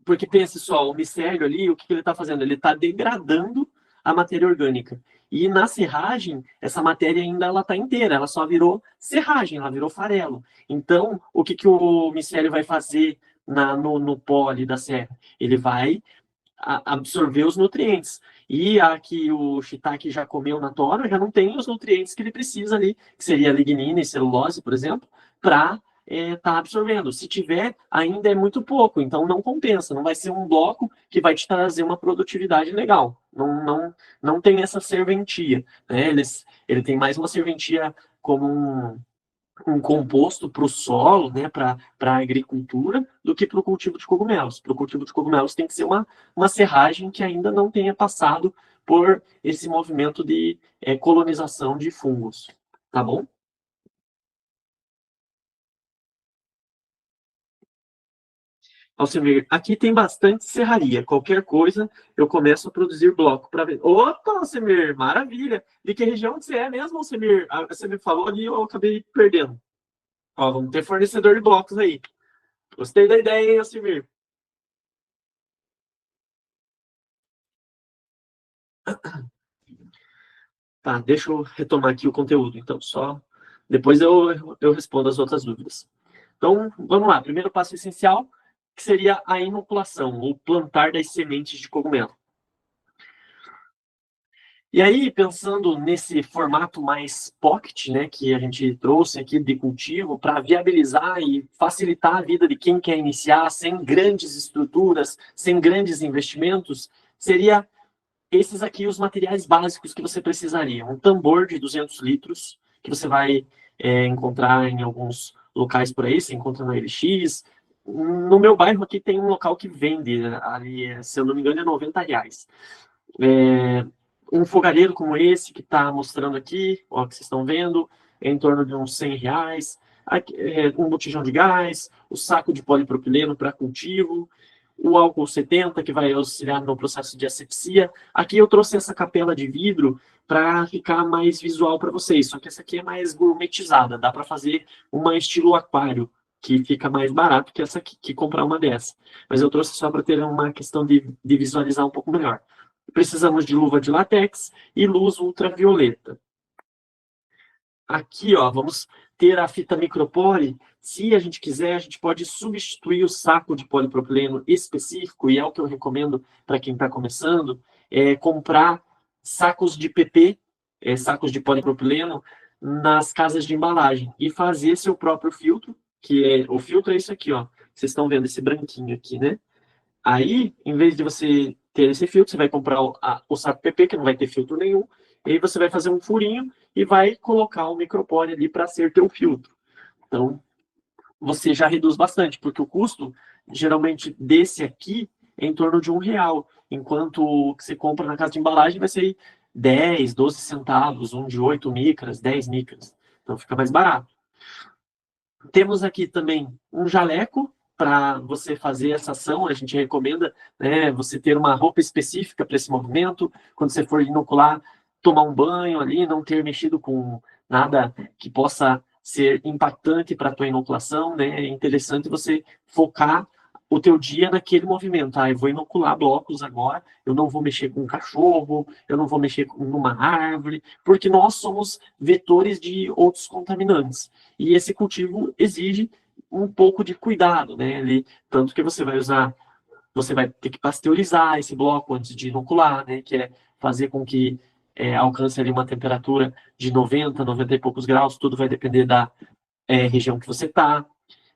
Porque pense só, o micélio ali, o que ele está fazendo? Ele está degradando a matéria orgânica. E na serragem, essa matéria ainda ela está inteira, ela só virou serragem, ela virou farelo. Então, o que, que o micélio vai fazer no pó ali da serra? Ele vai absorver os nutrientes. E a que o shiitake já comeu na tora já não tem os nutrientes que ele precisa ali, que seria lignina e celulose, por exemplo, para tá absorvendo. Se tiver, ainda é muito pouco, então não compensa, não vai ser um bloco que vai te trazer uma produtividade legal. Não tem essa serventia. Né? Ele tem mais uma serventia como um composto para o solo, né, para a agricultura, do que para o cultivo de cogumelos. Para o cultivo de cogumelos tem que ser uma serragem que ainda não tenha passado por esse movimento de colonização de fungos. Tá bom? Alcemir, aqui tem bastante serraria. Qualquer coisa, eu começo a produzir bloco para ver. Opa, Alcemir, maravilha! De que região que você é mesmo, Alcemir? Ah, você me falou ali, eu acabei perdendo. Ó, vamos ter fornecedor de blocos aí. Gostei da ideia, hein, Alcemir? Tá, deixa eu retomar aqui o conteúdo. Então, só depois eu respondo as outras dúvidas. Então, vamos lá. Primeiro passo essencial, que seria a inoculação, ou plantar das sementes de cogumelo. E aí, pensando nesse formato mais pocket, né, que a gente trouxe aqui de cultivo, para viabilizar e facilitar a vida de quem quer iniciar, sem grandes estruturas, sem grandes investimentos, seria esses aqui os materiais básicos que você precisaria. Um tambor de 200 litros, que você vai encontrar em alguns locais por aí, você encontra no LX. No meu bairro aqui tem um local que vende, ali, se eu não me engano, é R$ 90. É, um fogareiro como esse que está mostrando aqui, ó, que vocês estão vendo, é em torno de uns R$ 100. Aqui, um botijão de gás, o saco de polipropileno para cultivo, o álcool 70, que vai auxiliar no processo de asepsia. Aqui eu trouxe essa capela de vidro para ficar mais visual para vocês, só que essa aqui é mais gourmetizada, dá para fazer uma estilo aquário, que fica mais barato que essa aqui, que comprar uma dessa. Mas eu trouxe só para ter uma questão de visualizar um pouco melhor. Precisamos de luva de látex e luz ultravioleta. Aqui, ó, vamos ter a fita micropore. Se a gente quiser, a gente pode substituir o saco de polipropileno específico, e é o que eu recomendo para quem está começando, comprar sacos de PP, sacos de polipropileno, nas casas de embalagem, e fazer seu próprio filtro, o filtro é isso aqui, ó. Vocês estão vendo esse branquinho aqui, né? Aí, em vez de você ter esse filtro, você vai comprar o saco PP, que não vai ter filtro nenhum, e aí você vai fazer um furinho e vai colocar o micropore ali para ser teu filtro. Então, você já reduz bastante, porque o custo, geralmente, desse aqui é em torno de R$ 1, enquanto o que você compra na casa de embalagem vai ser 10, 12 centavos, um de 8 micras, 10 micras. Então, fica mais barato. Temos aqui também um jaleco para você fazer essa ação. A gente recomenda, né, você ter uma roupa específica para esse movimento. Quando você for inocular, tomar um banho ali, não ter mexido com nada que possa ser impactante para a tua inoculação, né? É interessante você focar o teu dia naquele movimento. Ah, eu vou inocular blocos agora, eu não vou mexer com um cachorro, eu não vou mexer com uma árvore, porque nós somos vetores de outros contaminantes. E esse cultivo exige um pouco de cuidado, né? Ele, tanto que você vai ter que pasteurizar esse bloco antes de inocular, né? Que é fazer com que alcance ali uma temperatura de 90, 90 e poucos graus, tudo vai depender da região que você está,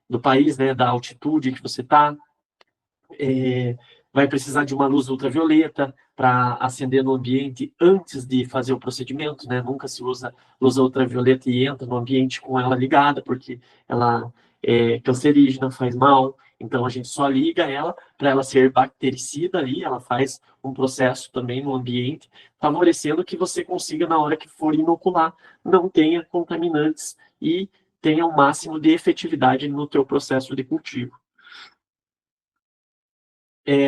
do país, né? Da altitude que você está. Vai precisar de uma luz ultravioleta para acender no ambiente antes de fazer o procedimento, né? Nunca se usa luz ultravioleta e entra no ambiente com ela ligada, porque ela é cancerígena, faz mal. Então a gente só liga ela para ela ser bactericida ali, ela faz um processo também no ambiente, favorecendo que você consiga, na hora que for inocular, não tenha contaminantes e tenha o máximo de efetividade no teu processo de cultivo.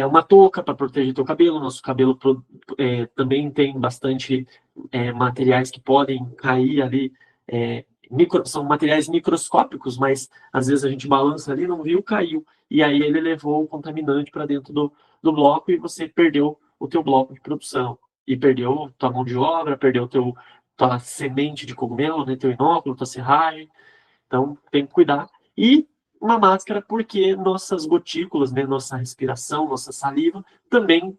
Uma touca para proteger teu cabelo. Nosso cabelo também tem bastante materiais que podem cair ali. São materiais microscópicos, mas às vezes a gente balança ali, não viu, caiu. E aí ele levou o contaminante para dentro do bloco e você perdeu o teu bloco de produção. e perdeu tua mão de obra, perdeu tua semente de cogumelo, né, teu inóculo, tua serragem. Então, tem que cuidar. E uma máscara, porque nossas gotículas, né, nossa respiração, nossa saliva, também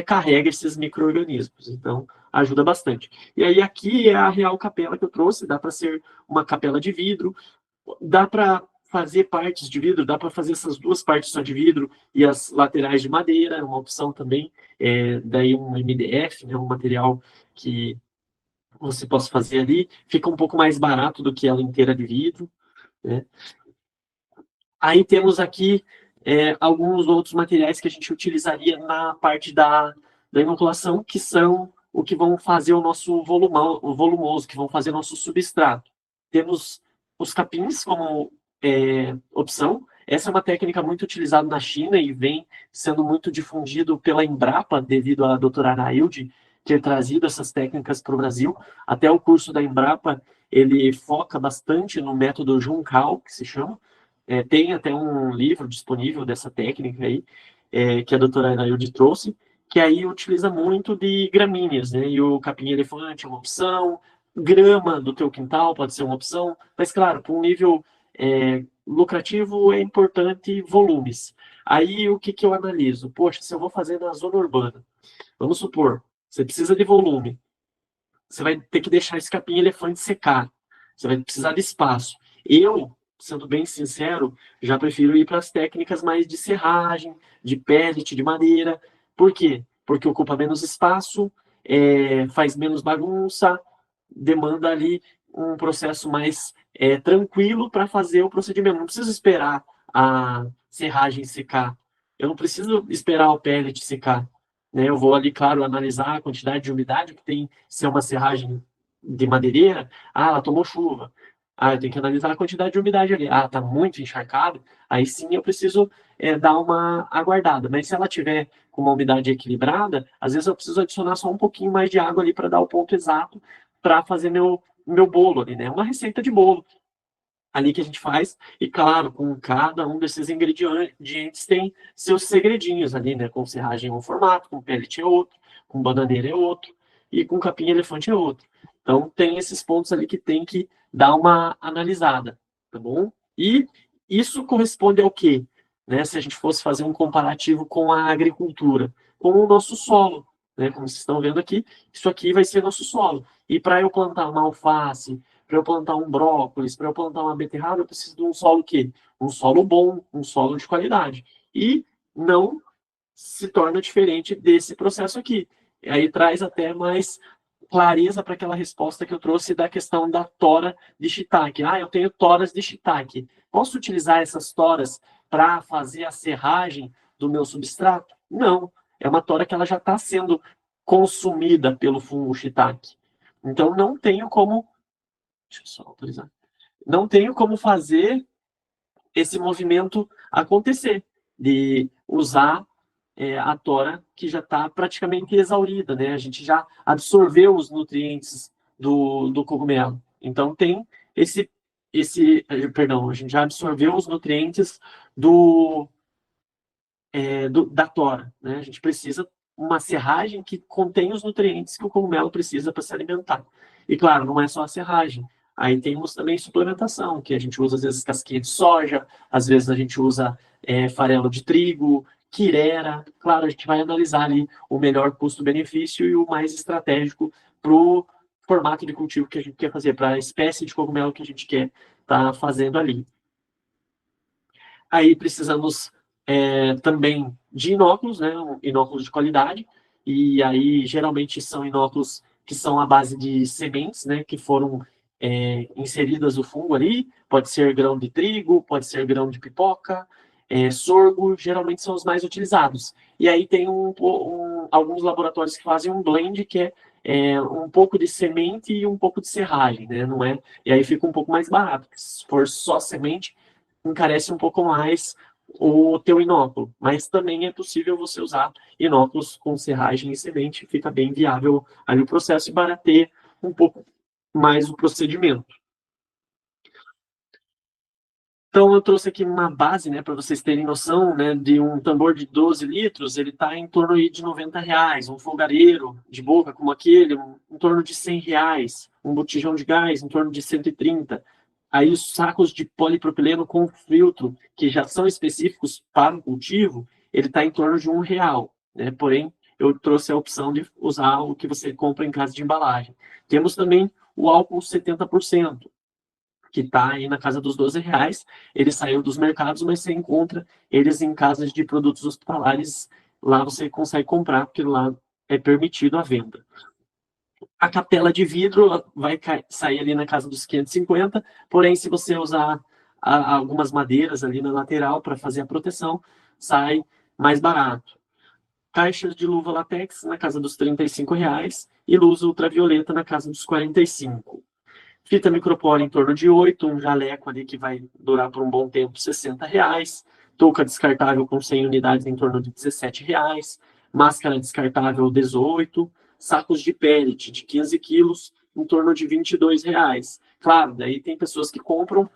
carrega esses micro-organismos. Então, ajuda bastante. E aí, aqui é a real capela que eu trouxe. Dá para ser uma capela de vidro, dá para fazer partes de vidro, dá para fazer essas duas partes só de vidro e as laterais de madeira, é uma opção também. Daí um MDF, né, um material que você possa fazer ali, fica um pouco mais barato do que ela inteira de vidro, né? Aí temos aqui alguns outros materiais que a gente utilizaria na parte da inoculação, que são o que vão fazer o nosso volumoso, que vão fazer nosso substrato. Temos os capins como opção. Essa é uma técnica muito utilizada na China e vem sendo muito difundido pela Embrapa, devido à doutora Arailde ter trazido essas técnicas para o Brasil. Até o curso da Embrapa, ele foca bastante no método Juncal, que se chama. Tem até um livro disponível dessa técnica aí, que a doutora Anailde trouxe, que aí utiliza muito de gramíneas, né? E o capim-elefante é uma opção, grama do teu quintal pode ser uma opção, mas claro, para um nível lucrativo é importante volumes. Aí o que, que eu analiso? Poxa, se eu vou fazer na zona urbana, vamos supor, você precisa de volume, você vai ter que deixar esse capim-elefante secar, você vai precisar de espaço. Eu, sendo bem sincero, já prefiro ir para as técnicas mais de serragem, de pellet, de madeira. Por quê? Porque ocupa menos espaço, faz menos bagunça, demanda ali um processo mais tranquilo para fazer o procedimento. Não preciso esperar a serragem secar. Eu não preciso esperar o pellet secar. Né? Eu vou ali, claro, analisar a quantidade de umidade que tem, se é uma serragem de madeireira. Ah, ela tomou chuva. Ah, eu tenho que analisar a quantidade de umidade ali. Ah, está muito encharcado. Aí sim eu preciso dar uma aguardada. Mas se ela tiver com uma umidade equilibrada, às vezes eu preciso adicionar só um pouquinho mais de água ali para dar o ponto exato para fazer meu bolo ali, né? Uma receita de bolo ali que a gente faz. E claro, com cada um desses ingredientes tem seus segredinhos ali, né? Com serragem é um formato, com pellet é outro, com bananeira é outro, e com capim-elefante é outro. Então, tem esses pontos ali que tem que dar uma analisada, tá bom? E isso corresponde ao quê? Né? Se a gente fosse fazer um comparativo com a agricultura, com o nosso solo, né? Como vocês estão vendo aqui, isso aqui vai ser nosso solo. E para eu plantar uma alface, para eu plantar um brócolis, para eu plantar uma beterraba, eu preciso de um solo quê? Um solo bom, um solo de qualidade. E não se torna diferente desse processo aqui. E aí traz até mais clareza para aquela resposta que eu trouxe da questão da tora de shiitake. Ah, eu tenho toras de shiitake. Posso utilizar essas toras para fazer a serragem do meu substrato? Não. É uma tora que ela já está sendo consumida pelo fungo shiitake. Então, não tenho como. Deixa eu só autorizar. Não tenho como fazer esse movimento acontecer, de usar a tora que já está praticamente exaurida, né? A gente já absorveu os nutrientes do cogumelo. Então tem perdão, a gente já absorveu os nutrientes da tora, né? A gente precisa uma serragem que contém os nutrientes que o cogumelo precisa para se alimentar. E claro, não é só a serragem. Aí temos também suplementação, que a gente usa às vezes casquinha de soja, às vezes a gente usa farelo de trigo, quirera. Claro, a gente vai analisar ali o melhor custo-benefício e o mais estratégico para o formato de cultivo que a gente quer fazer, para a espécie de cogumelo que a gente quer estar fazendo ali. Aí precisamos também de inóculos, né? Inóculos de qualidade. E aí geralmente são inóculos que são à base de sementes, né? Que foram inseridas o fungo ali. Pode ser grão de trigo, pode ser grão de pipoca, sorgo, geralmente são os mais utilizados. E aí tem alguns laboratórios que fazem um blend que é um pouco de semente e um pouco de serragem, né? Não é? E aí fica um pouco mais barato. Se for só semente, encarece um pouco mais o teu inóculo, mas também é possível você usar inóculos com serragem e semente, fica bem viável ali o processo e barateia um pouco mais o procedimento. Então, eu trouxe aqui uma base, né, para vocês terem noção, né, de um tambor de 12 litros, ele está em torno aí de R$ 90, um folgareiro de boca como aquele, em torno de R$ 100, um botijão de gás em torno de 130. Aí os sacos de polipropileno com filtro, que já são específicos para o cultivo, ele está em torno de R$ 1, né, porém, eu trouxe a opção de usar o que você compra em casa de embalagem. Temos também o álcool 70%, que está aí na casa dos R$ 12. Ele saiu dos mercados, mas você encontra eles em casas de produtos hospitalares. Lá você consegue comprar, porque lá é permitido a venda. A capela de vidro vai sair ali na casa dos 550, porém, se você usar algumas madeiras ali na lateral para fazer a proteção, sai mais barato. Caixas de luva latex na casa dos R$ 35 e luz ultravioleta na casa dos 45. Fita micropore em torno de 8, um jaleco ali que vai durar por um bom tempo, R$ 60. Touca descartável com 100 unidades em torno de R$ 17. Máscara descartável 18. Sacos de pellet de 15 quilos em torno de R$ 22. Claro, daí tem pessoas que compram,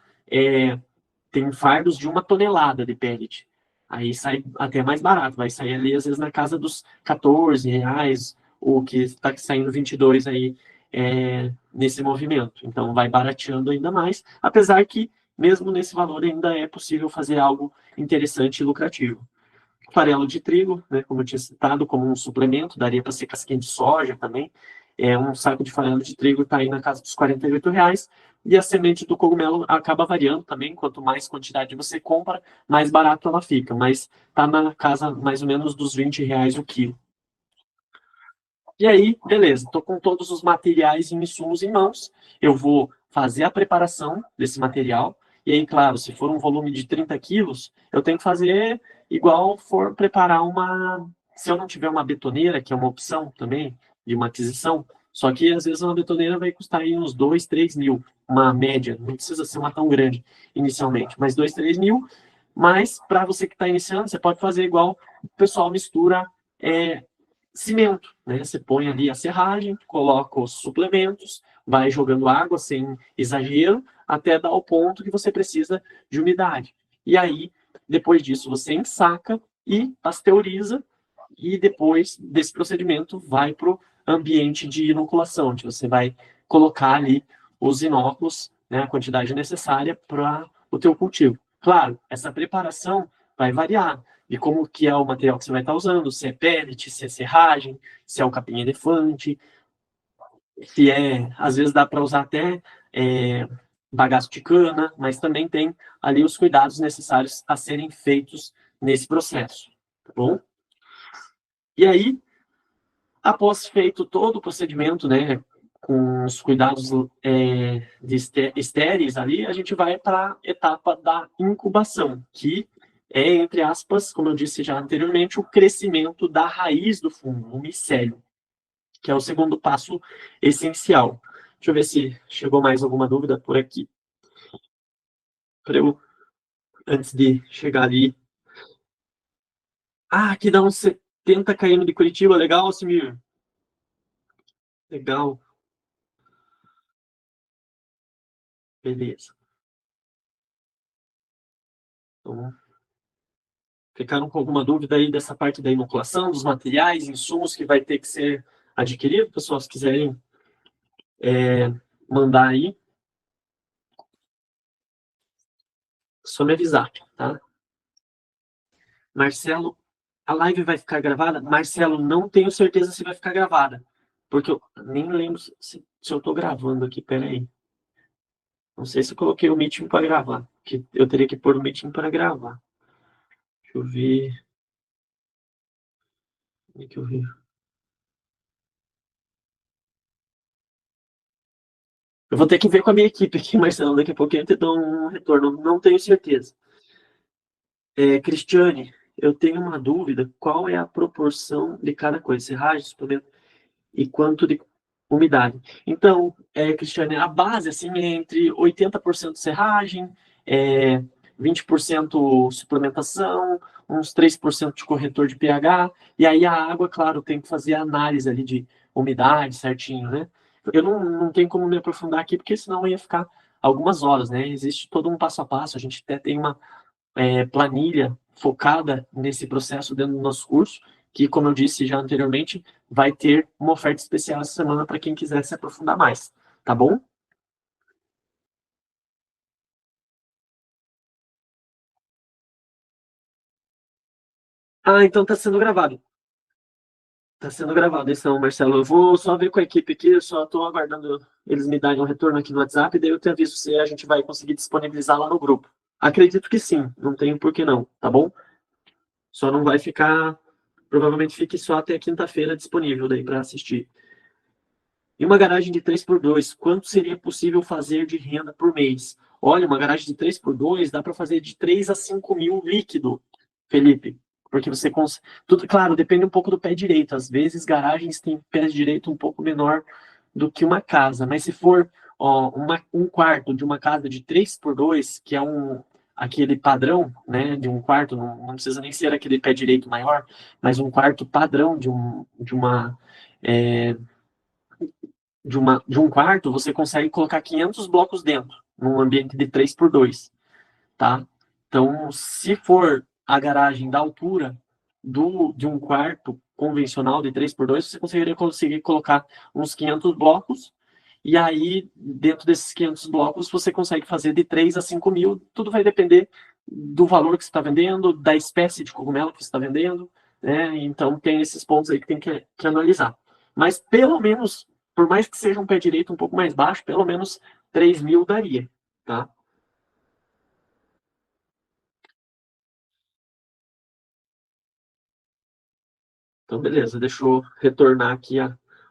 tem fardos de 1 tonelada de pellet. Aí sai até mais barato, vai sair ali às vezes na casa dos R$ 14, o que está saindo 22 aí nesse movimento. Então vai barateando ainda mais, apesar que mesmo nesse valor ainda é possível fazer algo interessante e lucrativo. Farelo de trigo, né, como eu tinha citado, como um suplemento, daria para ser casquinha de soja também. Um saco de farelo de trigo está aí na casa dos R$ 48. E a semente do cogumelo acaba variando também. Quanto mais quantidade você compra, mais barato ela fica. Mas está na casa mais ou menos dos R$ 20 o quilo. E aí, beleza, estou com todos os materiais e insumos em mãos. Eu vou fazer a preparação desse material. E aí, claro, se for um volume de 30 quilos, eu tenho que fazer igual for preparar uma. Se eu não tiver uma betoneira, que é uma opção também de uma aquisição, só que às vezes uma betoneira vai custar aí uns 2, 3 mil, uma média, não precisa ser uma tão grande inicialmente, mas 2, 3 mil. Mas para você que está iniciando, você pode fazer igual o pessoal mistura cimento, né? Você põe ali a serragem, coloca os suplementos, vai jogando água sem exagero, até dar o ponto que você precisa de umidade. E aí, depois disso, você ensaca e pasteuriza, e depois desse procedimento vai para o ambiente de inoculação, onde você vai colocar ali os inóculos, né, a quantidade necessária para o teu cultivo. Claro, essa preparação vai variar de como que é o material que você vai estar usando, se é pellet, se é serragem, se é o capim-elefante, se às vezes dá para usar até bagaço de cana, mas também tem ali os cuidados necessários a serem feitos nesse processo, tá bom? E aí, após feito todo o procedimento, né, com os cuidados estéreis ali, a gente vai para a etapa da incubação, que é, entre aspas, como eu disse já anteriormente, o crescimento da raiz do fungo, o micélio, que é o segundo passo essencial. Deixa eu ver se chegou mais alguma dúvida por aqui. Para eu, antes de chegar ali. Ah, aqui dá uns 70 km de Curitiba, legal, Simir? Legal, beleza. Então, ficaram com alguma dúvida aí dessa parte da inoculação, dos materiais, insumos que vai ter que ser adquirido? Pessoal, se quiserem mandar aí, só me avisar, tá? Marcelo, a live vai ficar gravada? Marcelo, não tenho certeza se vai ficar gravada, porque eu nem lembro se eu estou gravando aqui, peraí. Não sei se eu coloquei o Meeting para gravar, que eu teria que pôr o Meeting para gravar. Deixa eu ver. Como é que eu vi? Eu vou ter que ver com a minha equipe aqui, Marcelo, daqui a pouquinho eu te dou um retorno, não tenho certeza. Cristiane, eu tenho uma dúvida, qual é a proporção de cada coisa, serragem, suplemento, e quanto de umidade? Então, Cristiane, a base assim, é entre 80% serragem, 20% suplementação, uns 3% de corretor de pH, e aí a água, claro, tem que fazer a análise ali de umidade certinho, né? Eu não tenho como me aprofundar aqui, porque senão ia ficar algumas horas, né? Existe todo um passo a passo, a gente até tem uma planilha focada nesse processo dentro do nosso curso, que, como eu disse já anteriormente, vai ter uma oferta especial essa semana para quem quiser se aprofundar mais, tá bom? Ah, então está sendo gravado. Está sendo gravado, então, Marcelo. Eu vou só ver com a equipe aqui, eu só estou aguardando eles me darem um retorno aqui no WhatsApp, daí eu te aviso se a gente vai conseguir disponibilizar lá no grupo. Acredito que sim, não tenho por que não, tá bom? Só não vai ficar, provavelmente fique só até quinta-feira disponível daí para assistir. E uma garagem de 3x2, quanto seria possível fazer de renda por mês? Olha, uma garagem de 3x2 dá para fazer de 3 a 5 mil líquido, Felipe. Porque você consegue. Tudo, claro, depende um pouco do pé direito. Às vezes, garagens têm pé direito um pouco menor do que uma casa. Mas se for um quarto de uma casa de 3x2, que é aquele padrão, né, de um quarto, não precisa nem ser aquele pé direito maior, mas um quarto padrão é, de um quarto, você consegue colocar 500 blocos dentro, num ambiente de 3x2, tá? Então, se for a garagem da altura de um quarto convencional de 3x2, você conseguir colocar uns 500 blocos, e aí, dentro desses 500 blocos, você consegue fazer de 3 a 5 mil, tudo vai depender do valor que você está vendendo, da espécie de cogumelo que você está vendendo, né? Então, tem esses pontos aí que tem que analisar. Mas, pelo menos, por mais que seja um pé direito um pouco mais baixo, pelo menos 3 mil daria, tá? Então, beleza, deixa eu retornar aqui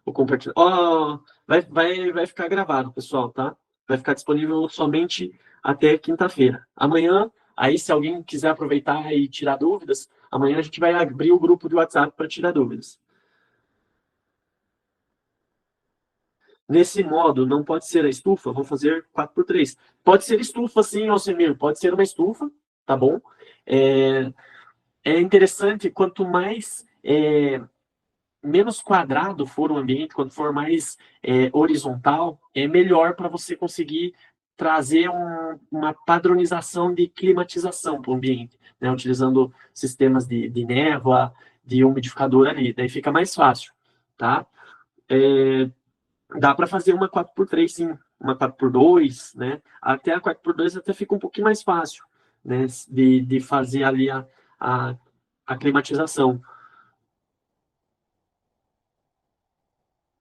o compartilhamento. Ó, vai ficar gravado, pessoal, tá? Vai ficar disponível somente até quinta-feira. Amanhã, aí, se alguém quiser aproveitar e tirar dúvidas, amanhã a gente vai abrir o grupo de WhatsApp para tirar dúvidas. Nesse modo, não pode ser a estufa, vou fazer 4x3. Pode ser estufa, sim, Alcemir, pode ser uma estufa, tá bom? É, é interessante, quanto mais menos quadrado for o ambiente, quando for mais horizontal, é melhor para você conseguir trazer uma padronização de climatização para o ambiente, né? Utilizando sistemas de névoa, de umidificador ali, daí fica mais fácil, tá? É, dá para fazer uma 4x3, sim, uma 4x2, né? Até a 4x2 até fica um pouquinho mais fácil, né? De fazer ali a, a climatização.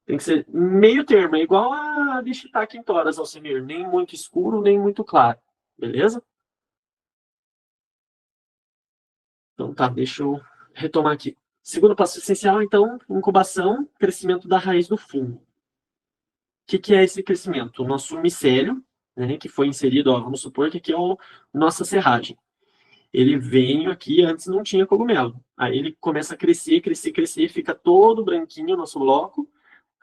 Tem que ser meio termo, é igual a de Shiitake em Toras, Alcemir. Nem muito escuro, nem muito claro. Beleza? Então tá, deixa eu retomar aqui. Segundo passo essencial, então, incubação, crescimento da raiz do fungo. O que é esse crescimento? O nosso micélio, né, que foi inserido, ó, vamos supor que aqui é a nossa serragem. Ele veio aqui, antes não tinha cogumelo. Aí ele começa a crescer, crescer, crescer, fica todo branquinho o nosso bloco,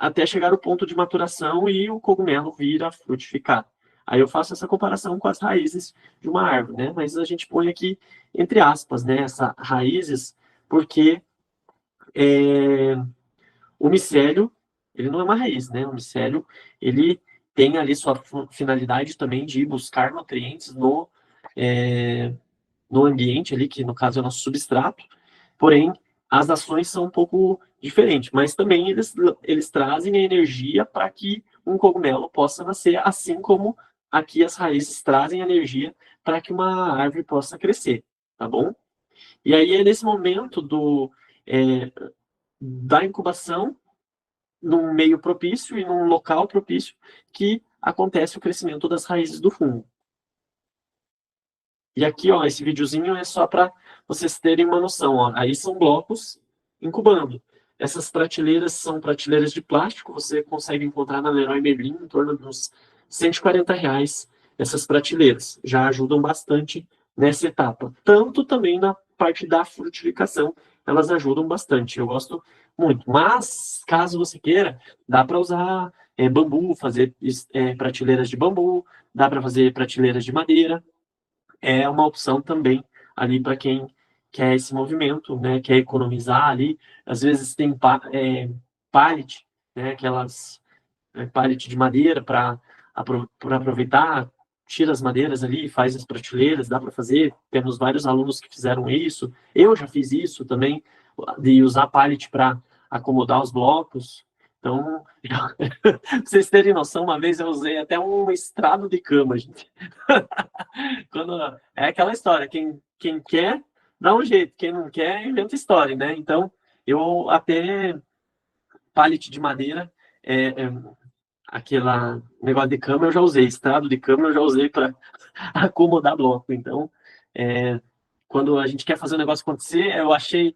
até chegar ao ponto de maturação e o cogumelo vir a frutificar. Aí eu faço essa comparação com as raízes de uma árvore, né? Mas a gente põe aqui entre aspas, né? Essas raízes, porque é, o micélio, ele não é uma raiz, né? O micélio, ele tem ali sua finalidade também de buscar nutrientes é, no ambiente ali, que no caso é o nosso substrato, porém as ações são um pouco diferentes, mas também eles trazem a energia para que um cogumelo possa nascer, assim como aqui as raízes trazem energia para que uma árvore possa crescer, tá bom? E aí é nesse momento é, da incubação, num meio propício e num local propício, que acontece o crescimento das raízes do fungo. E aqui, ó, esse videozinho é só para vocês terem uma noção, ó. Aí são blocos incubando. Essas prateleiras são prateleiras de plástico, você consegue encontrar na Leroy Merlin em torno de uns R$ 140 essas prateleiras. Já ajudam bastante nessa etapa. Tanto também na parte da frutificação, elas ajudam bastante. Eu gosto muito. Mas, caso você queira, dá para usar bambu, fazer prateleiras de bambu, dá para fazer prateleiras de madeira, é uma opção também ali para quem quer esse movimento, né? Quer economizar ali. Às vezes tem pallet, né? Aquelas pallet de madeira para aproveitar. tira as madeiras ali, faz as prateleiras, dá para fazer. Temos vários alunos que fizeram isso. Eu já fiz isso também, de usar pallet para acomodar os blocos. Então, pra vocês terem noção, uma vez eu usei até um estrado de cama, gente. Quando, é aquela história, quem quer, dá um jeito, quem não quer, inventa história, né? Então, eu até pallet de madeira, aquela negócio de cama eu já usei, estrado de cama eu já usei para acomodar bloco. Então, quando a gente quer fazer o negócio acontecer, eu achei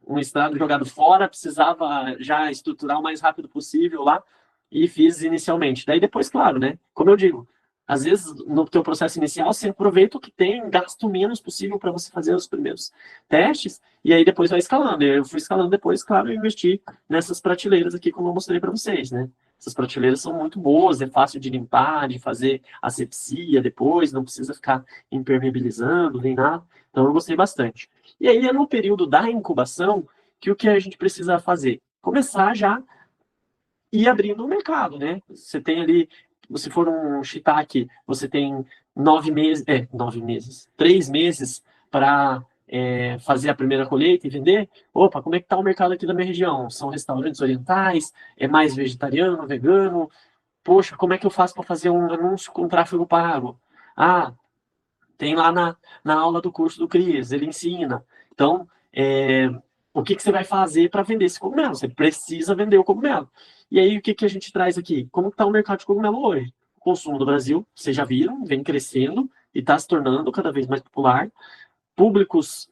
um estrado jogado fora, precisava já estruturar o mais rápido possível lá e fiz inicialmente. Daí depois, claro, né? Como eu digo, às vezes no teu processo inicial você aproveita o que tem, gasta o menos possível para você fazer os primeiros testes e aí depois vai escalando. Eu fui escalando depois, claro, eu investi nessas prateleiras aqui como eu mostrei para vocês, né? Essas prateleiras são muito boas, é fácil de limpar, de fazer asepsia depois, não precisa ficar impermeabilizando nem nada. Então eu gostei bastante. E aí é no período da incubação que o que a gente precisa fazer? Começar já ir abrindo o mercado, né? Você tem ali, se for um shiitake, você tem 3 meses para fazer a primeira colheita e vender. Opa, como é que está o mercado aqui da minha região? São restaurantes orientais? É mais vegetariano, vegano? Poxa, como é que eu faço para fazer um anúncio com tráfego pago? Ah, tem lá na aula do curso do Cris, ele ensina. Então, o que você vai fazer para vender esse cogumelo? Você precisa vender o cogumelo. E aí, o que a gente traz aqui? Como está o mercado de cogumelo hoje? O consumo do Brasil, vocês já viram, vem crescendo e está se tornando cada vez mais popular. Públicos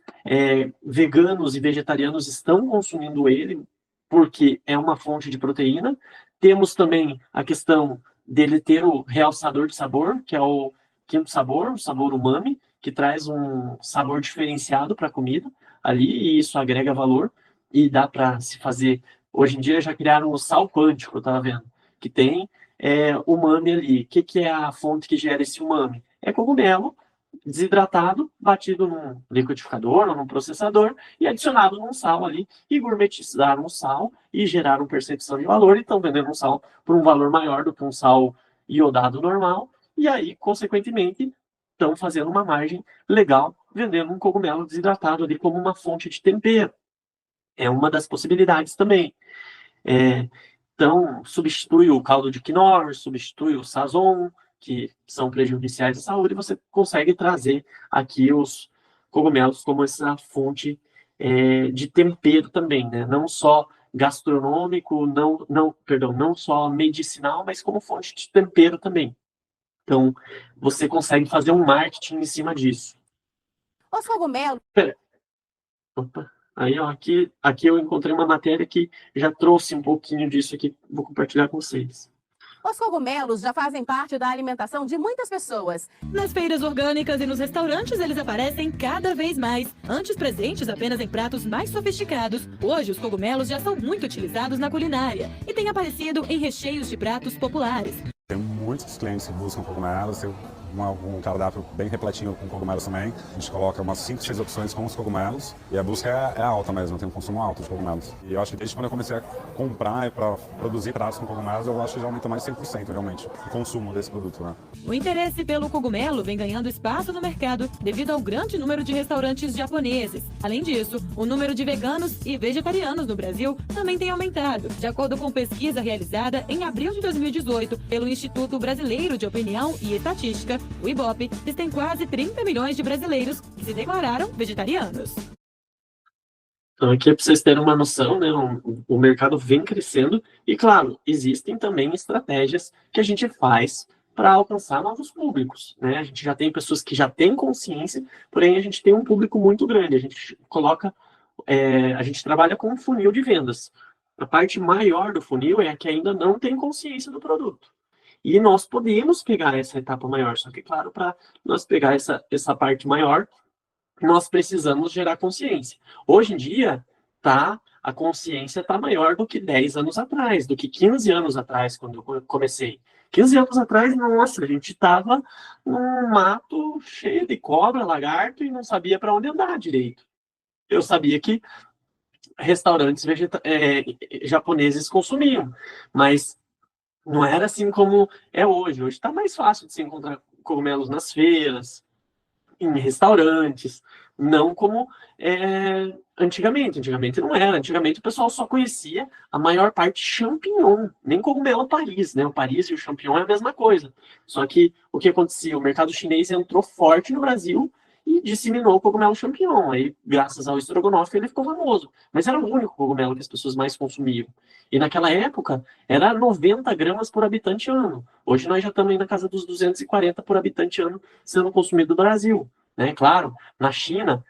veganos e vegetarianos estão consumindo ele porque é uma fonte de proteína. Temos também a questão dele ter o realçador de sabor, que é o quinto sabor, o sabor umami, que traz um sabor diferenciado para a comida ali, e isso agrega valor, e dá para se fazer. Hoje em dia já criaram o sal quântico, eu estava vendo, que tem umami ali. O que é a fonte que gera esse umami? É cogumelo desidratado, batido num liquidificador ou num processador e adicionado num sal ali, e gourmetizaram o sal e geraram percepção de valor, e estão vendendo um sal por um valor maior do que um sal iodado normal, e aí, consequentemente, estão fazendo uma margem legal, vendendo um cogumelo desidratado ali como uma fonte de tempero. É uma das possibilidades também. Então, substitui o caldo de quinoa, substitui o sazon, que são prejudiciais à saúde, e você consegue trazer aqui os cogumelos como essa fonte de tempero também, né? Não só gastronômico, não só medicinal, mas como fonte de tempero também. Então, você consegue fazer um marketing em cima disso. Os cogumelos. Opa. Aí, ó, aqui eu encontrei uma matéria que já trouxe um pouquinho disso aqui, vou compartilhar com vocês. Os cogumelos já fazem parte da alimentação de muitas pessoas. Nas feiras orgânicas e nos restaurantes eles aparecem cada vez mais. Antes presentes apenas em pratos mais sofisticados, hoje os cogumelos já são muito utilizados na culinária e têm aparecido em recheios de pratos populares. Tem muitos clientes que buscam cogumelos, tem um cardápio bem repletinho com cogumelos também. A gente coloca umas 5, 6 opções com os cogumelos e a busca é alta mesmo, tem um consumo alto de cogumelos. E eu acho que desde quando eu comecei a comprar e para produzir pratos com cogumelos, eu acho que já aumentou mais de 100% realmente o consumo desse produto, né? O interesse pelo cogumelo vem ganhando espaço no mercado devido ao grande número de restaurantes japoneses. Além disso, o número de veganos e vegetarianos no Brasil também tem aumentado. De acordo com pesquisa realizada em abril de 2018 pelo Instituto Brasileiro de Opinião e Estatística, o IBOP, existem quase 30 milhões de brasileiros que se declararam vegetarianos. Então, aqui é para vocês terem uma noção, né? O mercado vem crescendo e, claro, existem também estratégias que a gente faz para alcançar novos públicos, né? A gente já tem pessoas que já têm consciência, porém a gente tem um público muito grande. A gente a gente trabalha com um funil de vendas. A parte maior do funil é a que ainda não tem consciência do produto. E nós podemos pegar essa etapa maior, só que, claro, para nós pegar essa parte maior, nós precisamos gerar consciência. Hoje em dia, a consciência está maior do que 10 anos atrás, do que 15 anos atrás, quando eu comecei. 15 anos atrás, nossa, a gente estava num mato cheio de cobra, lagarto, e não sabia para onde andar direito. Eu sabia que restaurantes japoneses consumiam, mas Não era assim como é hoje. Hoje está mais fácil de se encontrar cogumelos nas feiras, em restaurantes, não como antigamente. Antigamente não era. Antigamente o pessoal só conhecia a maior parte champignon, nem cogumelo Paris, né? O Paris e o champignon é a mesma coisa. Só que o que acontecia? O mercado chinês entrou forte no Brasil e disseminou o cogumelo champignon. Aí, graças ao estrogonofe, ele ficou famoso. Mas era o único cogumelo que as pessoas mais consumiam. E naquela época, era 90 gramas por habitante ano. Hoje nós já estamos aí na casa dos 240 por habitante ano sendo consumido no Brasil. Né? Claro, na China,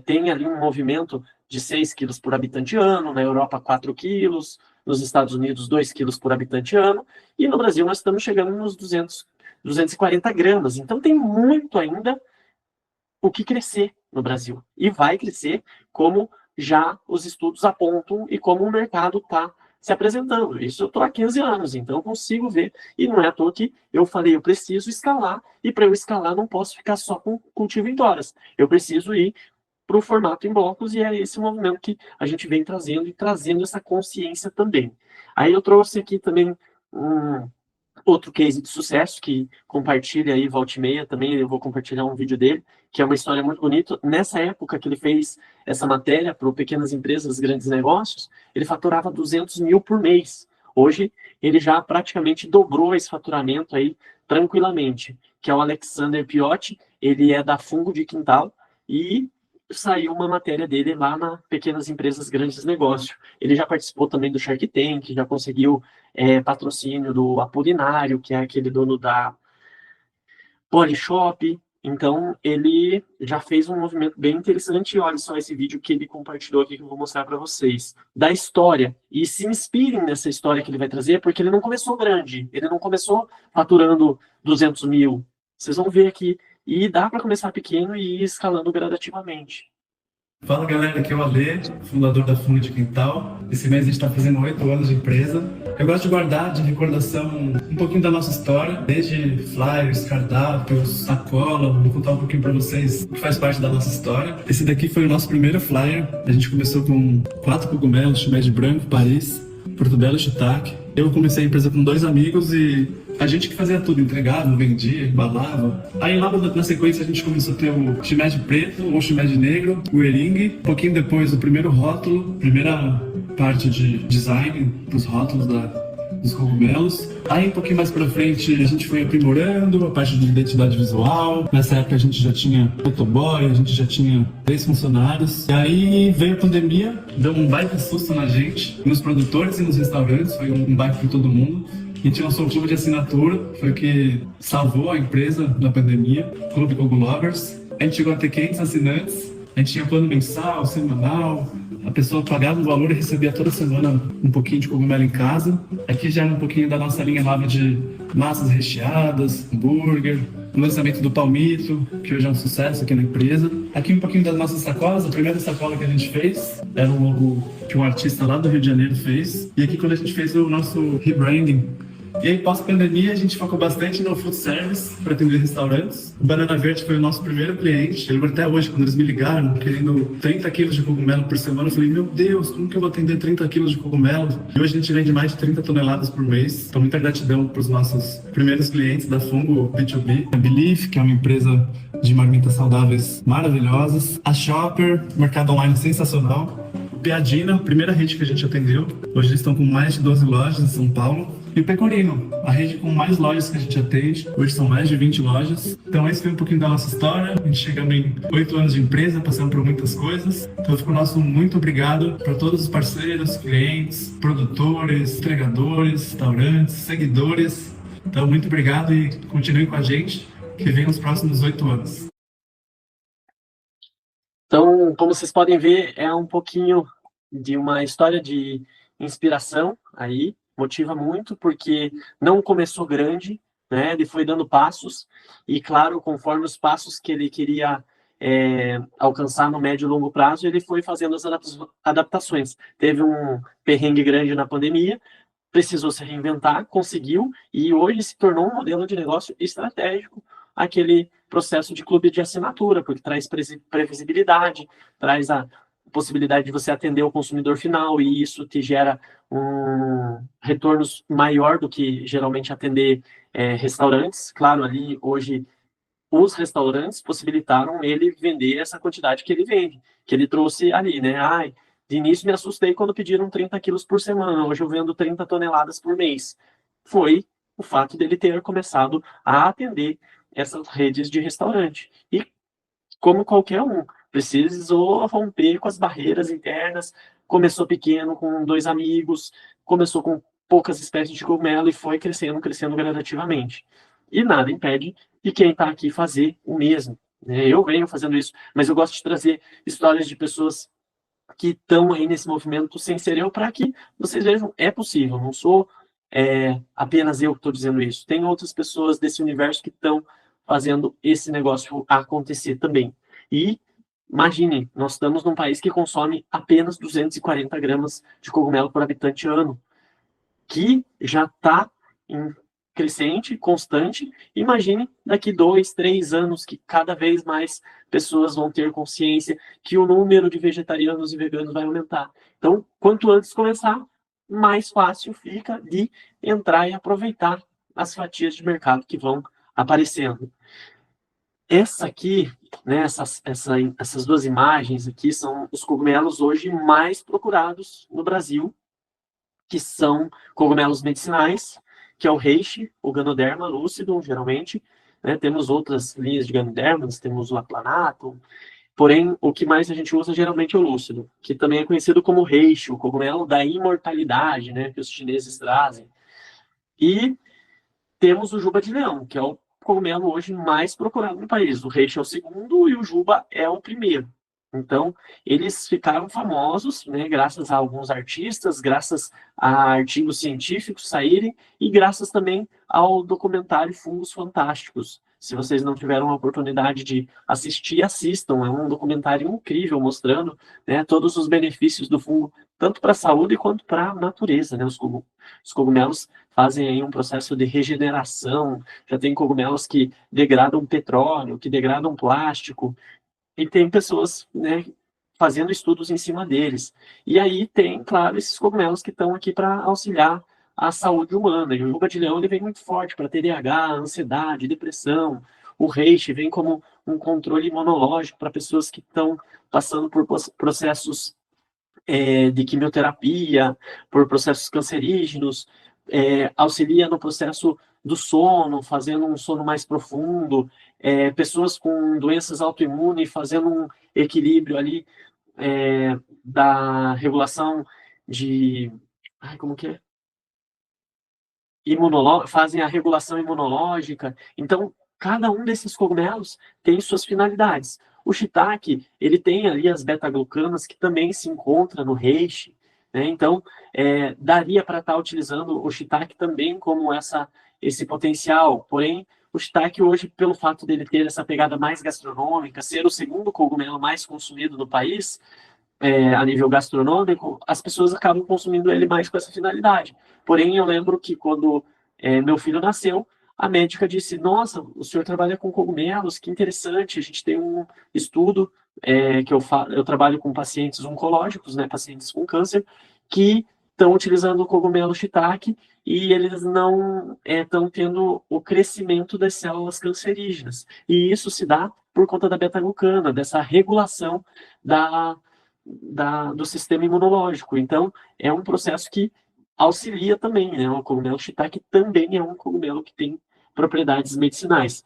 tem ali um movimento de 6 quilos por habitante ano, na Europa 4 quilos, nos Estados Unidos 2 quilos por habitante ano, e no Brasil nós estamos chegando nos 240 gramas. Então tem muito ainda o que crescer no Brasil. E vai crescer como já os estudos apontam e como o mercado está se apresentando. Isso eu estou há 15 anos, então eu consigo ver. E não é à toa que eu falei, eu preciso escalar, e para eu escalar não posso ficar só com cultivo em toras. Eu preciso ir para o formato em blocos, e é esse movimento que a gente vem trazendo, e trazendo essa consciência também. Aí eu trouxe aqui também outro case de sucesso, que compartilha aí, volta e meia, também eu vou compartilhar um vídeo dele, que é uma história muito bonita. Nessa época que ele fez essa matéria para pequenas empresas, grandes negócios, ele faturava 200 mil por mês. Hoje, ele já praticamente dobrou esse faturamento aí, tranquilamente, que é o Alexander Piotti. Ele é da Fungo de Quintal, e saiu uma matéria dele lá na Pequenas Empresas, Grandes Negócios. Ele já participou também do Shark Tank, já conseguiu patrocínio do Apolinário, que é aquele dono da Polishop. Então, ele já fez um movimento bem interessante. E olha só esse vídeo que ele compartilhou aqui, que eu vou mostrar para vocês, da história. E se inspirem nessa história que ele vai trazer, porque ele não começou grande, ele não começou faturando 200 mil. Vocês vão ver aqui. E dá para começar pequeno e ir escalando gradativamente. Fala galera, aqui é o Ale, fundador da Fungo de Quintal. Esse mês a gente está fazendo 8 anos de empresa. Eu gosto de guardar de recordação um pouquinho da nossa história, desde flyers, cardápios, sacola. Vou contar um pouquinho para vocês o que faz parte da nossa história. Esse daqui foi o nosso primeiro flyer. A gente começou com 4 cogumelos, shimeji branco, Paris, portobello e shiitake. Eu comecei a empresa com 2 amigos e a gente que fazia tudo, entregava, vendia, embalava. Aí lá na sequência a gente começou a ter o shimeji preto ou shimeji negro, o eringue. Um pouquinho depois o primeiro rótulo, primeira parte de design dos rótulos dos cogumelos. Aí um pouquinho mais pra frente a gente foi aprimorando a parte de identidade visual. Nessa época a gente já tinha motoboy, a gente já tinha 3 funcionários. E aí veio a pandemia, deu um baita susto na gente, nos produtores e nos restaurantes, foi um baita para todo mundo. A gente lançou um clube de assinatura, foi o que salvou a empresa na pandemia, Clube Cogulovers. A gente chegou a ter 500 assinantes, a gente tinha plano mensal, semanal, a pessoa pagava um valor e recebia toda semana um pouquinho de cogumelo em casa. Aqui já era um pouquinho da nossa linha nova de massas recheadas, hambúrguer, o lançamento do palmito, que hoje é um sucesso aqui na empresa. Aqui um pouquinho das nossas sacolas. A primeira sacola que a gente fez era um logo que um artista lá do Rio de Janeiro fez. E aqui quando a gente fez o nosso rebranding. E aí, pós-pandemia, a gente focou bastante no food service para atender restaurantes. O Banana Verde foi o nosso primeiro cliente. Eu lembro até hoje, quando eles me ligaram, querendo 30 quilos de cogumelo por semana, eu falei, meu Deus, como que eu vou atender 30 quilos de cogumelo? E hoje a gente vende mais de 30 toneladas por mês. Então, muita gratidão para os nossos primeiros clientes da Fungo B2B. A Belief, que é uma empresa de marmitas saudáveis maravilhosas. A Shopper, mercado online sensacional. O Piadina, primeira rede que a gente atendeu. Hoje eles estão com mais de 12 lojas em São Paulo. E o Pecorino, a rede com mais lojas que a gente atende. Hoje são mais de 20 lojas. Então esse foi um pouquinho da nossa história. A gente chegando em 8 anos de empresa, passando por muitas coisas. Então fico nosso muito obrigado para todos os parceiros, clientes, produtores, entregadores, restaurantes, seguidores. Então muito obrigado e continuem com a gente, que vem nos próximos 8 anos. Então, como vocês podem ver, é um pouquinho de uma história de inspiração aí. Motiva muito, porque não começou grande, né? Ele foi dando passos, e claro, conforme os passos que ele queria alcançar no médio e longo prazo, ele foi fazendo as adaptações. Teve um perrengue grande na pandemia, precisou se reinventar, conseguiu, e hoje se tornou um modelo de negócio estratégico, aquele processo de clube de assinatura, porque traz previsibilidade, traz possibilidade de você atender o consumidor final, e isso te gera retornos maior do que geralmente atender restaurantes. Claro, ali hoje os restaurantes possibilitaram ele vender essa quantidade que ele vende, que ele trouxe ali, né? Ai, de início me assustei quando pediram 30 quilos por semana, hoje eu vendo 30 toneladas por mês. Foi o fato dele ter começado a atender essas redes de restaurante. E como qualquer um, precisou romper com as barreiras internas, começou pequeno com 2 amigos, começou com poucas espécies de cogumelo e foi crescendo, crescendo gradativamente. E nada impede de quem está aqui fazer o mesmo, né? Eu venho fazendo isso, mas eu gosto de trazer histórias de pessoas que estão aí nesse movimento sem ser eu, para que vocês vejam, é possível, não sou apenas eu que estou dizendo isso, tem outras pessoas desse universo que estão fazendo esse negócio acontecer também. E imagine, nós estamos num país que consome apenas 240 gramas de cogumelo por habitante ano, que já está em crescente, constante. Imagine daqui 2, 3 anos que cada vez mais pessoas vão ter consciência que o número de vegetarianos e veganos vai aumentar. Então, quanto antes começar, mais fácil fica de entrar e aproveitar as fatias de mercado que vão aparecendo. Essa aqui, né, essas 2 imagens aqui são os cogumelos hoje mais procurados no Brasil, que são cogumelos medicinais, que é o reishi, o Ganoderma lucidum, geralmente, né? Temos outras linhas de Ganodermas, temos o Aplanatum, porém, o que mais a gente usa geralmente é o lúcido, que também é conhecido como reishi, o cogumelo da imortalidade, né, que os chineses trazem. E temos o juba de leão, que é o cogumelo hoje mais procurado no país. O reishi é o segundo e o juba é o primeiro. Então, eles ficaram famosos, né, graças a alguns artistas, graças a artigos científicos saírem e graças também ao documentário Fungos Fantásticos. Se vocês não tiveram a oportunidade de assistir, assistam. É um documentário incrível mostrando, né, todos os benefícios do fungo, tanto para a saúde quanto para a natureza, né? Os cogumelos fazem aí um processo de regeneração. Já tem cogumelos que degradam petróleo, que degradam plástico. E tem pessoas, né, fazendo estudos em cima deles. E aí tem, claro, esses cogumelos que estão aqui para auxiliar a saúde humana. E o juba de leão ele vem muito forte para TDAH, ansiedade, depressão. O reishi vem como um controle imunológico para pessoas que estão passando por processos de quimioterapia, por processos cancerígenos, auxilia no processo do sono, fazendo um sono mais profundo, pessoas com doenças autoimunes, fazendo um equilíbrio ali da regulação de... como que é? Fazem a regulação imunológica. Então, cada um desses cogumelos tem suas finalidades. O shiitake, ele tem ali as beta-glucanas, que também se encontra no reishi, né? Então, daria para estar utilizando o shiitake também como esse potencial. Porém, o shiitake hoje, pelo fato dele ter essa pegada mais gastronômica, ser o segundo cogumelo mais consumido no país, a nível gastronômico, as pessoas acabam consumindo ele mais com essa finalidade. Porém, eu lembro que quando meu filho nasceu, a médica disse: nossa, o senhor trabalha com cogumelos, que interessante. A gente tem um estudo que eu trabalho com pacientes oncológicos, né, pacientes com câncer, que estão utilizando o cogumelo shiitake e eles não estão tendo o crescimento das células cancerígenas. E isso se dá por conta da beta-glucana, dessa regulação do sistema imunológico. Então, é um processo que auxilia também, né? O cogumelo shiitake também é um cogumelo que tem propriedades medicinais.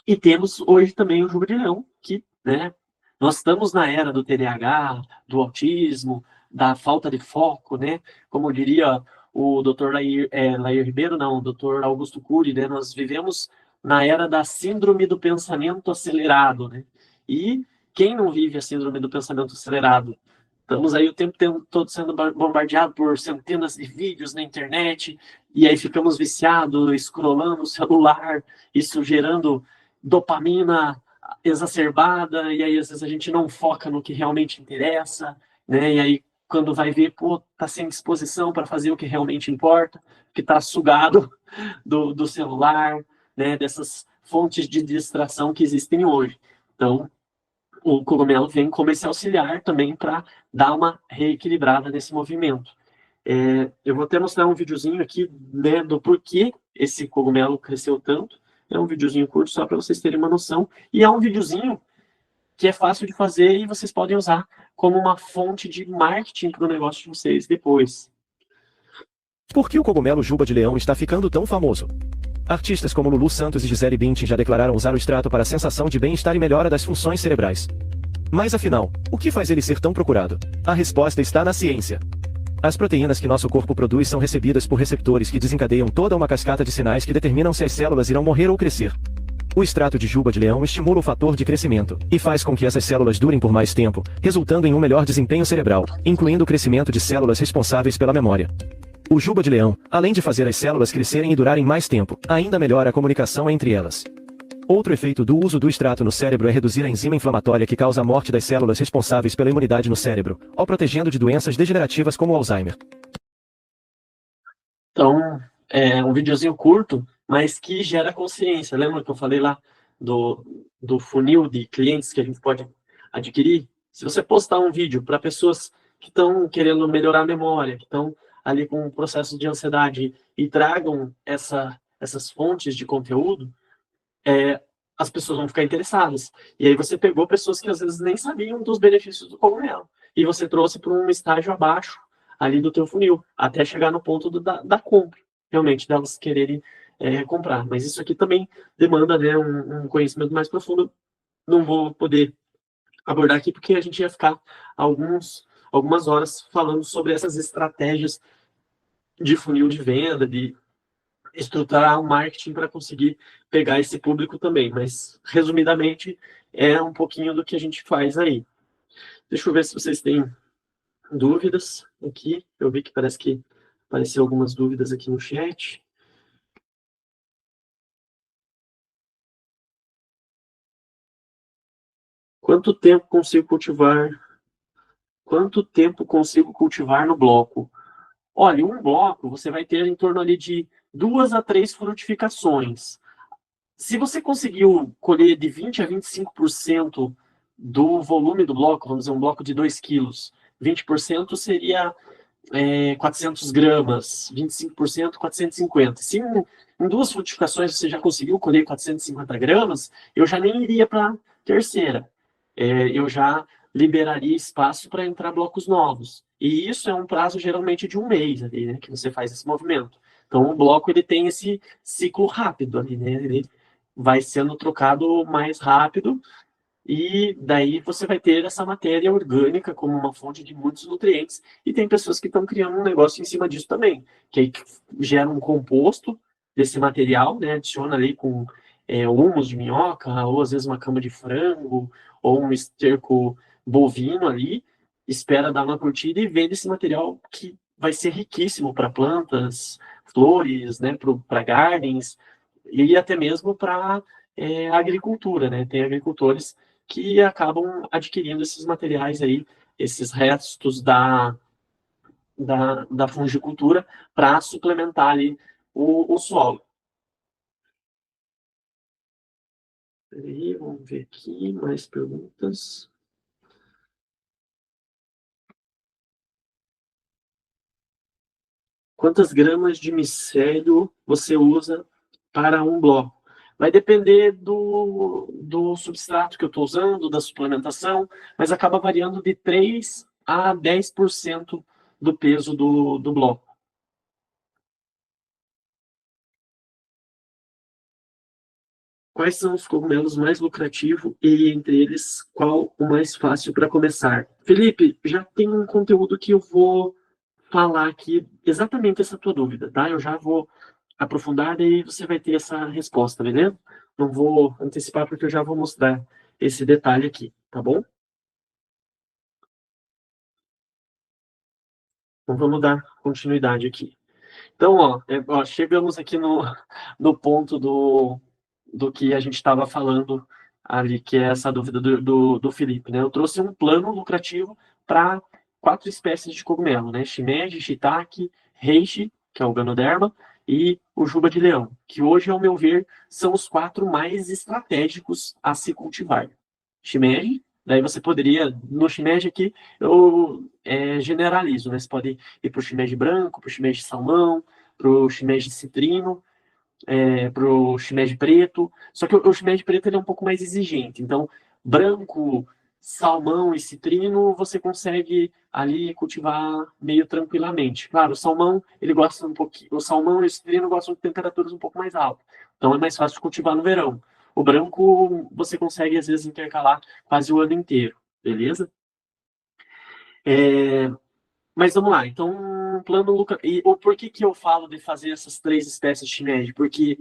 E temos hoje também o juba de leão, que, né, nós estamos na era do TDAH, do autismo, da falta de foco, né? Como diria o Dr. Lair Ribeiro, não, o Dr. Augusto Cury, né? Nós vivemos na era da síndrome do pensamento acelerado, né? E quem não vive a síndrome do pensamento acelerado? Estamos aí o tempo todo sendo bombardeado por centenas de vídeos na internet, e aí ficamos viciados, scrollando o celular, isso gerando dopamina exacerbada, e aí às vezes a gente não foca no que realmente interessa, né? E aí quando vai ver, tá sem disposição para fazer o que realmente importa, que tá sugado do celular, né? Dessas fontes de distração que existem hoje. Então, o cogumelo vem como esse auxiliar também para dar uma reequilibrada nesse movimento. Eu vou até mostrar um videozinho aqui, né, do porquê esse cogumelo cresceu tanto. É um videozinho curto só para vocês terem uma noção. E é um videozinho que é fácil de fazer e vocês podem usar como uma fonte de marketing para o negócio de vocês depois. Por que o cogumelo juba de leão está ficando tão famoso? Artistas como Lulu Santos e Gisele Bündchen já declararam usar o extrato para a sensação de bem-estar e melhora das funções cerebrais. Mas afinal, o que faz ele ser tão procurado? A resposta está na ciência. As proteínas que nosso corpo produz são recebidas por receptores que desencadeiam toda uma cascata de sinais que determinam se as células irão morrer ou crescer. O extrato de juba de leão estimula o fator de crescimento e faz com que essas células durem por mais tempo, resultando em um melhor desempenho cerebral, incluindo o crescimento de células responsáveis pela memória. O juba de leão, além de fazer as células crescerem e durarem mais tempo, ainda melhora a comunicação entre elas. Outro efeito do uso do extrato no cérebro é reduzir a enzima inflamatória que causa a morte das células responsáveis pela imunidade no cérebro, ao protegendo de doenças degenerativas como o Alzheimer. Então, é um videozinho curto, mas que gera consciência. Lembra que eu falei lá do funil de clientes que a gente pode adquirir? Se você postar um vídeo para pessoas que estão querendo melhorar a memória, que estão ali com um processo de ansiedade e tragam essas fontes de conteúdo, as pessoas vão ficar interessadas. E aí você pegou pessoas que às vezes nem sabiam dos benefícios do cogumelo. E você trouxe para um estágio abaixo ali do teu funil, até chegar no ponto da compra, realmente, delas quererem comprar. Mas isso aqui também demanda, né, um conhecimento mais profundo. Não vou poder abordar aqui, porque a gente ia ficar algumas horas falando sobre essas estratégias de funil de venda, de estruturar o marketing para conseguir pegar esse público também. Mas, resumidamente, é um pouquinho do que a gente faz aí. Deixa eu ver se vocês têm dúvidas aqui. Eu vi que parece que apareceu algumas dúvidas aqui no chat. Quanto tempo consigo cultivar no bloco? Olha, um bloco você vai ter em torno ali de 2 a 3 frutificações. Se você conseguiu colher de 20 a 25% do volume do bloco, vamos dizer, um bloco de 2 quilos, 20% seria 400 gramas, 25%, 450. Se em 2 frutificações você já conseguiu colher 450 gramas, eu já nem iria para a terceira. Eu já liberaria espaço para entrar blocos novos. E isso é um prazo geralmente de 1 mês ali, né, que você faz esse movimento. Então o bloco ele tem esse ciclo rápido ali, né? Ele vai sendo trocado mais rápido e daí você vai ter essa matéria orgânica como uma fonte de muitos nutrientes. E tem pessoas que estão criando um negócio em cima disso também, que aí gera um composto desse material, né? Adiciona ali com humus de minhoca, ou às vezes uma cama de frango, ou um esterco bovino ali, espera dar uma curtida e vende esse material que vai ser riquíssimo para plantas, flores, né, para gardens, e até mesmo para agricultura, né? Tem agricultores que acabam adquirindo esses materiais aí, esses restos da fungicultura para suplementar ali o solo. Peraí, vamos ver aqui mais perguntas. Quantas gramas de micélio você usa para um bloco? Vai depender do substrato que eu estou usando, da suplementação, mas acaba variando de 3 a 10% do peso do bloco. Quais são os cogumelos mais lucrativos e, entre eles, qual o mais fácil para começar? Felipe, já tem um conteúdo que eu vou falar aqui exatamente essa tua dúvida, tá? Eu já vou aprofundar e você vai ter essa resposta, beleza? Não vou antecipar porque eu já vou mostrar esse detalhe aqui, tá bom? Então vamos dar continuidade aqui. Então, chegamos aqui no ponto do que a gente estava falando ali, que é essa dúvida do Felipe, né? Eu trouxe um plano lucrativo para 4 espécies de cogumelo, né? Shimeji, Shiitake, Reishi, que é o Ganoderma, e o Juba de Leão, que hoje, ao meu ver, são os 4 mais estratégicos a se cultivar. Shimeji, Daí você poderia, no shimeji aqui, eu generalizo, né? Você pode ir para o shimeji branco, para o shimeji salmão, para o shimeji citrino, para o shimeji preto. Só que o shimeji preto ele é um pouco mais exigente. Então, branco, salmão e citrino, você consegue ali cultivar meio tranquilamente. Claro, o salmão, ele gosta um pouquinho, o salmão e o citrino gostam de temperaturas um pouco mais altas. Então, é mais fácil de cultivar no verão. O branco, você consegue, às vezes, intercalar quase o ano inteiro, beleza? Mas vamos lá, então, plano Luca... E o porquê que eu falo de fazer essas 3 espécies de shimeji? Porque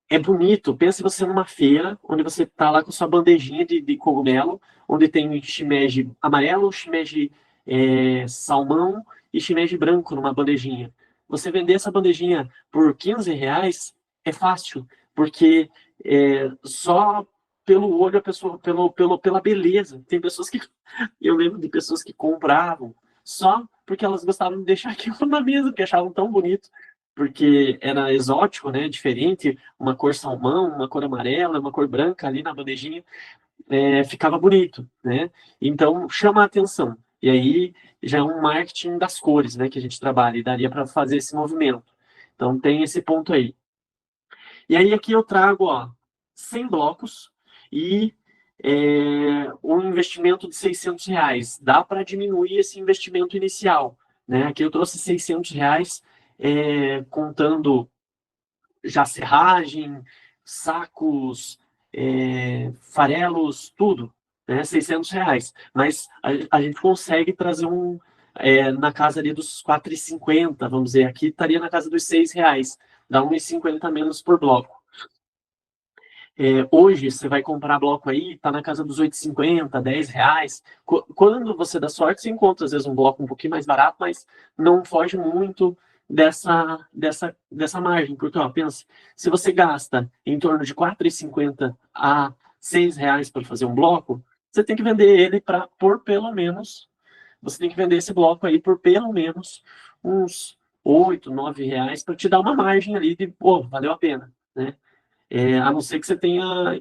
é bonito, pense você numa feira, onde você está lá com sua bandejinha de cogumelo, onde tem shimeji amarelo, shimeji salmão e shimeji branco numa bandejinha. Você vender essa bandejinha por R$ 15 é fácil, porque só pelo olho a pessoa, pela beleza. Tem pessoas que, eu lembro de pessoas que compravam só porque elas gostavam de deixar aquilo na mesa, porque achavam tão bonito, porque era exótico, né, diferente, uma cor salmão, uma cor amarela, uma cor branca ali na bandejinha, ficava bonito, né? Então chama a atenção. E aí já é um marketing das cores, né, que a gente trabalha, e daria para fazer esse movimento. Então tem esse ponto aí. E aí aqui eu trago, 100 blocos e um investimento de R$ 600. Dá para diminuir esse investimento inicial, né? Aqui eu trouxe R$ 600, contando já serragem, sacos, farelos, tudo, né? R$ 600. Mas a gente consegue trazer na casa ali dos 4,50, vamos dizer, aqui estaria na casa dos R$ 6, dá 1,50 menos por bloco. Hoje, você vai comprar bloco aí, está na casa dos 8,50, R$ 10. Quando você dá sorte, você encontra, às vezes, um bloco um pouquinho mais barato, mas não foge muito dessa margem. Porque, pensa, se você gasta em torno de 4,50 a R$ 6 para fazer um bloco, você tem que vender ele por pelo menos, você tem que vender esse bloco aí por pelo menos uns R$ 8, R$ 9 para te dar uma margem ali de, valeu a pena, né? A não ser que você tenha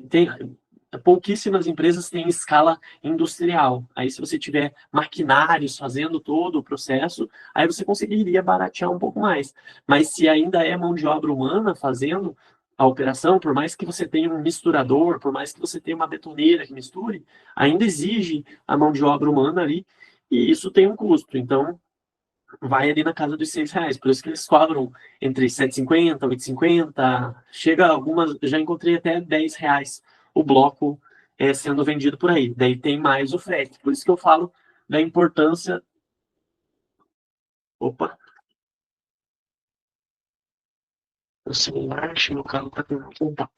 pouquíssimas empresas têm escala industrial. Aí, se você tiver maquinários fazendo todo o processo, aí você conseguiria baratear um pouco mais. Mas se ainda é mão de obra humana fazendo a operação, por mais que você tenha um misturador, por mais que você tenha uma betoneira que misture, ainda exige a mão de obra humana ali, e isso tem um custo. Então, vai ali na casa dos R$ 6. Por isso que eles cobram entre 7,50, 8,50. Chega algumas, já encontrei até R$ 10 o bloco sendo vendido por aí. Daí tem mais o frete. Por isso que eu falo da importância. Opa! O celular, meu carro está tentando.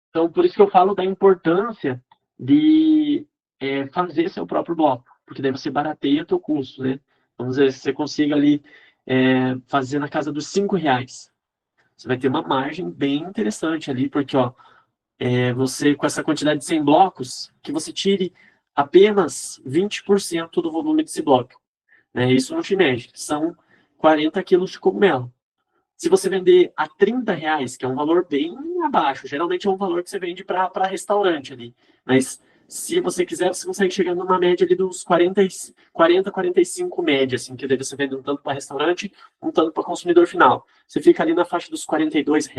Então, por isso que eu falo da importância de fazer seu próprio bloco, porque daí você barateia o teu custo, né? Vamos dizer, se você consiga ali fazer na casa dos R$ 5, você vai ter uma margem bem interessante ali, porque você, com essa quantidade de 100 blocos, que você tire apenas 20% do volume desse bloco. Né? Isso no shimeji, são 40 quilos de cogumelo. Se você vender a R$ 30, que é um valor bem abaixo, geralmente é um valor que você vende para restaurante ali, mas se você quiser, você consegue chegar numa média ali dos 40, 45 média, assim, que daí você vende um tanto para restaurante, um tanto para consumidor final. Você fica ali na faixa dos R$ 42,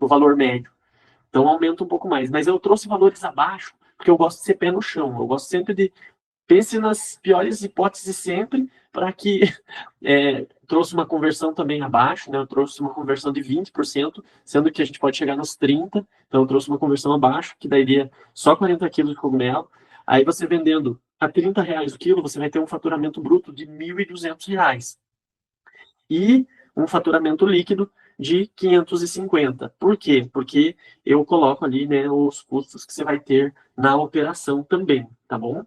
no valor médio. Então aumenta um pouco mais. Mas eu trouxe valores abaixo, porque eu gosto de ser pé no chão. Eu gosto sempre de... Pense nas piores hipóteses sempre, para que trouxe uma conversão também abaixo, né? Eu trouxe uma conversão de 20%, sendo que a gente pode chegar nos 30%, então eu trouxe uma conversão abaixo, que daria só 40 quilos de cogumelo. Aí você vendendo a R$ 30 o quilo, você vai ter um faturamento bruto de R$ 1.200. E um faturamento líquido de 550. Por quê? Porque eu coloco ali, né, os custos que você vai ter na operação também, tá bom?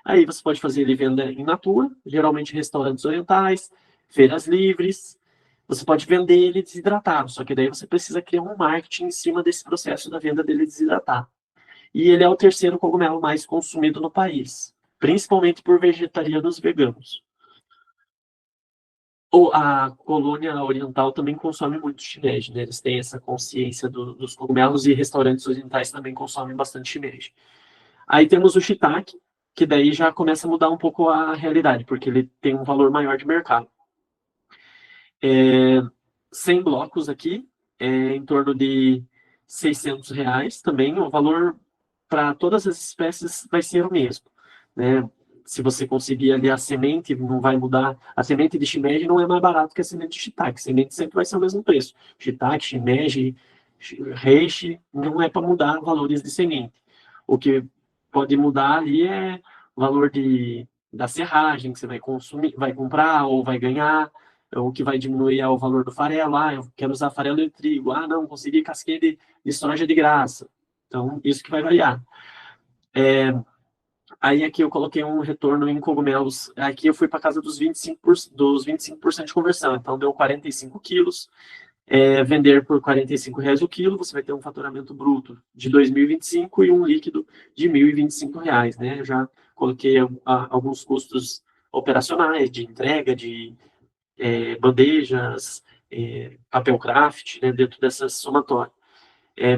Aí você pode fazer ele venda in natura, geralmente restaurantes orientais, feiras livres. Você pode vender ele desidratado, só que daí você precisa criar um marketing em cima desse processo da venda dele desidratado. E ele é o terceiro cogumelo mais consumido no país, principalmente por vegetarianos veganos. A colônia oriental também consome muito shimeji, né? Eles têm essa consciência dos cogumelos, e restaurantes orientais também consomem bastante shimeji. Aí temos o shiitake, que daí já começa a mudar um pouco a realidade, porque ele tem um valor maior de mercado. 100 blocos aqui, em torno de R$ 600 também. O valor para todas as espécies vai ser o mesmo, né? Se você conseguir ali a semente, não vai mudar. A semente de shimeji não é mais barato que a semente de shiitake. A semente sempre vai ser o mesmo preço. Shiitake, shimeji, reishi, não é para mudar valores de semente. O que pode mudar ali é o valor da serragem que você vai consumir, vai comprar ou vai ganhar. O que vai diminuir é o valor do farelo. Ah, eu quero usar farelo de trigo. Ah, não, consegui casquinha de soja de graça. Então, isso que vai variar. Aí aqui eu coloquei um retorno em cogumelos. Aqui eu fui para casa dos 25% de conversão. Então, deu 45 quilos. Vender por R$ 45 o quilo, você vai ter um faturamento bruto de 2.025 e um líquido de R$ 1.025, né? Eu já coloquei alguns custos operacionais, de entrega, de bandejas, papel craft, né, dentro dessa somatória.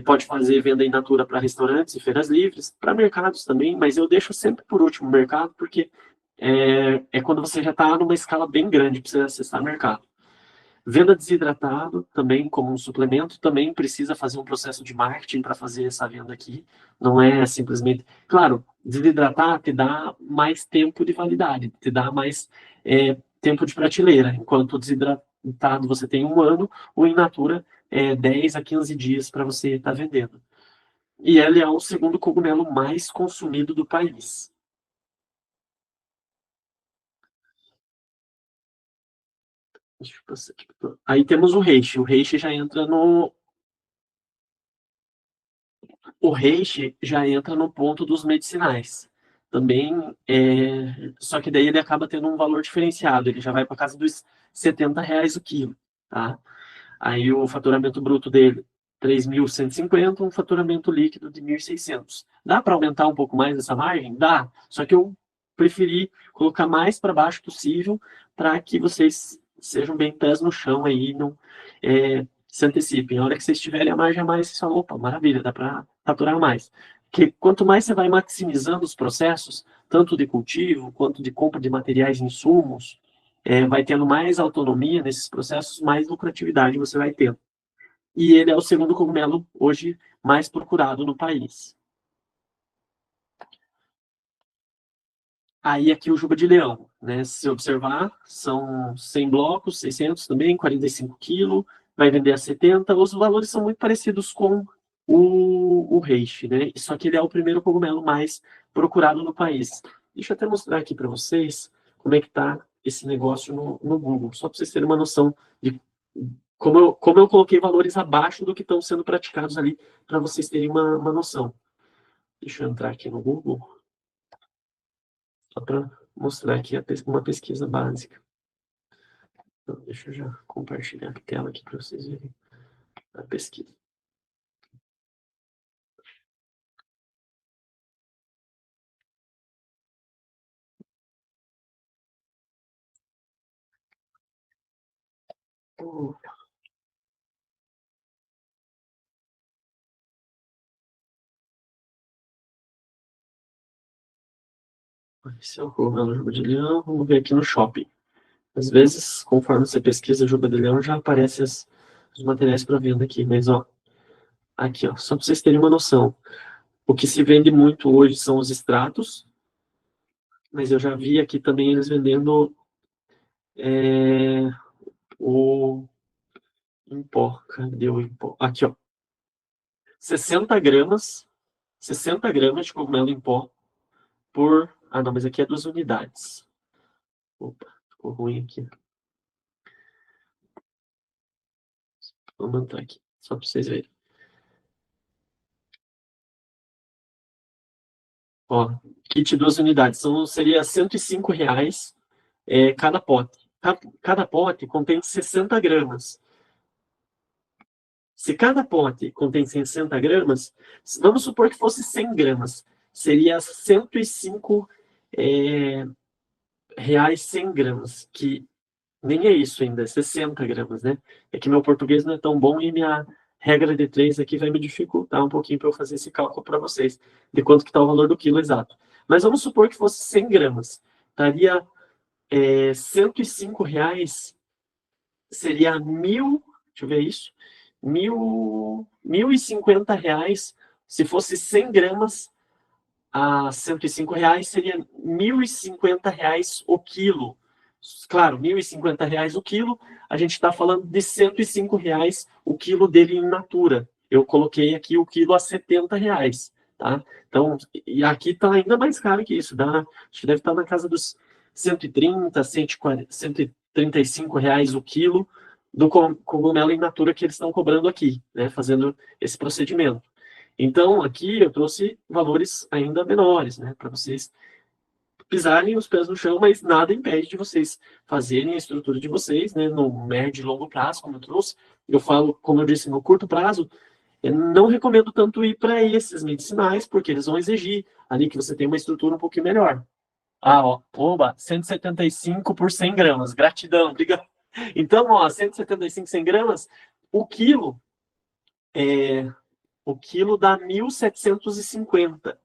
Pode fazer venda in natura para restaurantes e feiras livres, para mercados também, mas eu deixo sempre por último o mercado, porque é quando você já está numa escala bem grande para você acessar o mercado. Venda desidratado, também como um suplemento, também precisa fazer um processo de marketing para fazer essa venda aqui. Não é simplesmente... Claro, desidratar te dá mais tempo de validade, te dá mais tempo de prateleira. Enquanto desidratado você tem 1 ano, o in natura 10 a 15 dias para você estar vendendo. E ele é o segundo cogumelo mais consumido do país. Deixa eu passar aqui. Aí temos o reishi. O reishi já entra no... O reishi já entra no ponto dos medicinais. Também, só que daí ele acaba tendo um valor diferenciado. Ele já vai para casa dos R$ 70 o quilo, tá? Aí o faturamento bruto dele, 3.150, um faturamento líquido de 1.600. Dá para aumentar um pouco mais essa margem? Dá. Só que eu preferi colocar mais para baixo possível para que vocês sejam bem pés no chão aí, não se antecipem. A hora que vocês tiverem a margem a mais, vocês falam, opa, maravilha, dá para faturar mais. Porque quanto mais você vai maximizando os processos, tanto de cultivo, quanto de compra de materiais e insumos, vai tendo mais autonomia nesses processos, mais lucratividade você vai tendo. E ele é o segundo cogumelo hoje mais procurado no país. Aí aqui o juba de leão, né? Se você observar, são 100 blocos, 600 também, 45 quilos, vai vender a 70. Os valores são muito parecidos com o reishi, né? Só que ele é o primeiro cogumelo mais procurado no país. Deixa eu até mostrar aqui para vocês como é que está esse negócio no Google, só para vocês terem uma noção de como eu coloquei valores abaixo do que estão sendo praticados ali, para vocês terem uma noção. Deixa eu entrar aqui no Google, só para mostrar aqui uma pesquisa básica. Então, deixa eu já compartilhar a tela aqui para vocês verem a pesquisa. Esse é o cogumelo juba de leão. Vamos ver aqui no shopping. Às vezes, conforme você pesquisa juba de leão, já aparecem os materiais para venda aqui. Mas, ó, aqui, ó, só para vocês terem uma noção. O que se vende muito hoje são os extratos, mas eu já vi aqui também eles vendendo o em pó. Cadê o em pó? Aqui, ó. 60 gramas de cogumelo em pó por... Ah, não, mas aqui é 2 unidades. Opa, ficou ruim aqui. Vou manter aqui, só para vocês verem. Ó, kit 2 unidades. Seria R$ 105 cada pote. Cada pote contém 60 gramas. Se cada pote contém 60 gramas, vamos supor que fosse 100 gramas. Seria R$ 105 reais 100 gramas, que nem é isso ainda, é 60 gramas, né? É que meu português não é tão bom e minha regra de 3 aqui vai me dificultar um pouquinho para eu fazer esse cálculo para vocês, de quanto que está o valor do quilo exato. Mas vamos supor que fosse 100 gramas. Estaria R$ 105, seria deixa eu ver isso, R$ 1.050. Se fosse 100 gramas a R$ 105, seria R$ 1.050 o quilo. Claro, R$ 1.050 o quilo, a gente está falando de R$ 105 o quilo dele in natura. Eu coloquei aqui o quilo a R$ 70, tá? Então, e aqui está ainda mais caro que isso, acho que deve estar na casa dos 130, 140, R$ 135 o quilo do cogumelo in natura que eles estão cobrando aqui, né, fazendo esse procedimento. Então, aqui eu trouxe valores ainda menores, né, para vocês pisarem os pés no chão, mas nada impede de vocês fazerem a estrutura de vocês, né, no médio e longo prazo, como eu trouxe. Eu falo, como eu disse, no curto prazo, eu não recomendo tanto ir para esses medicinais, porque eles vão exigir ali que você tenha uma estrutura um pouquinho melhor. Ó, 175 por 100 gramas, gratidão, obrigado. Então, 175, 100 gramas, o quilo dá 1.750,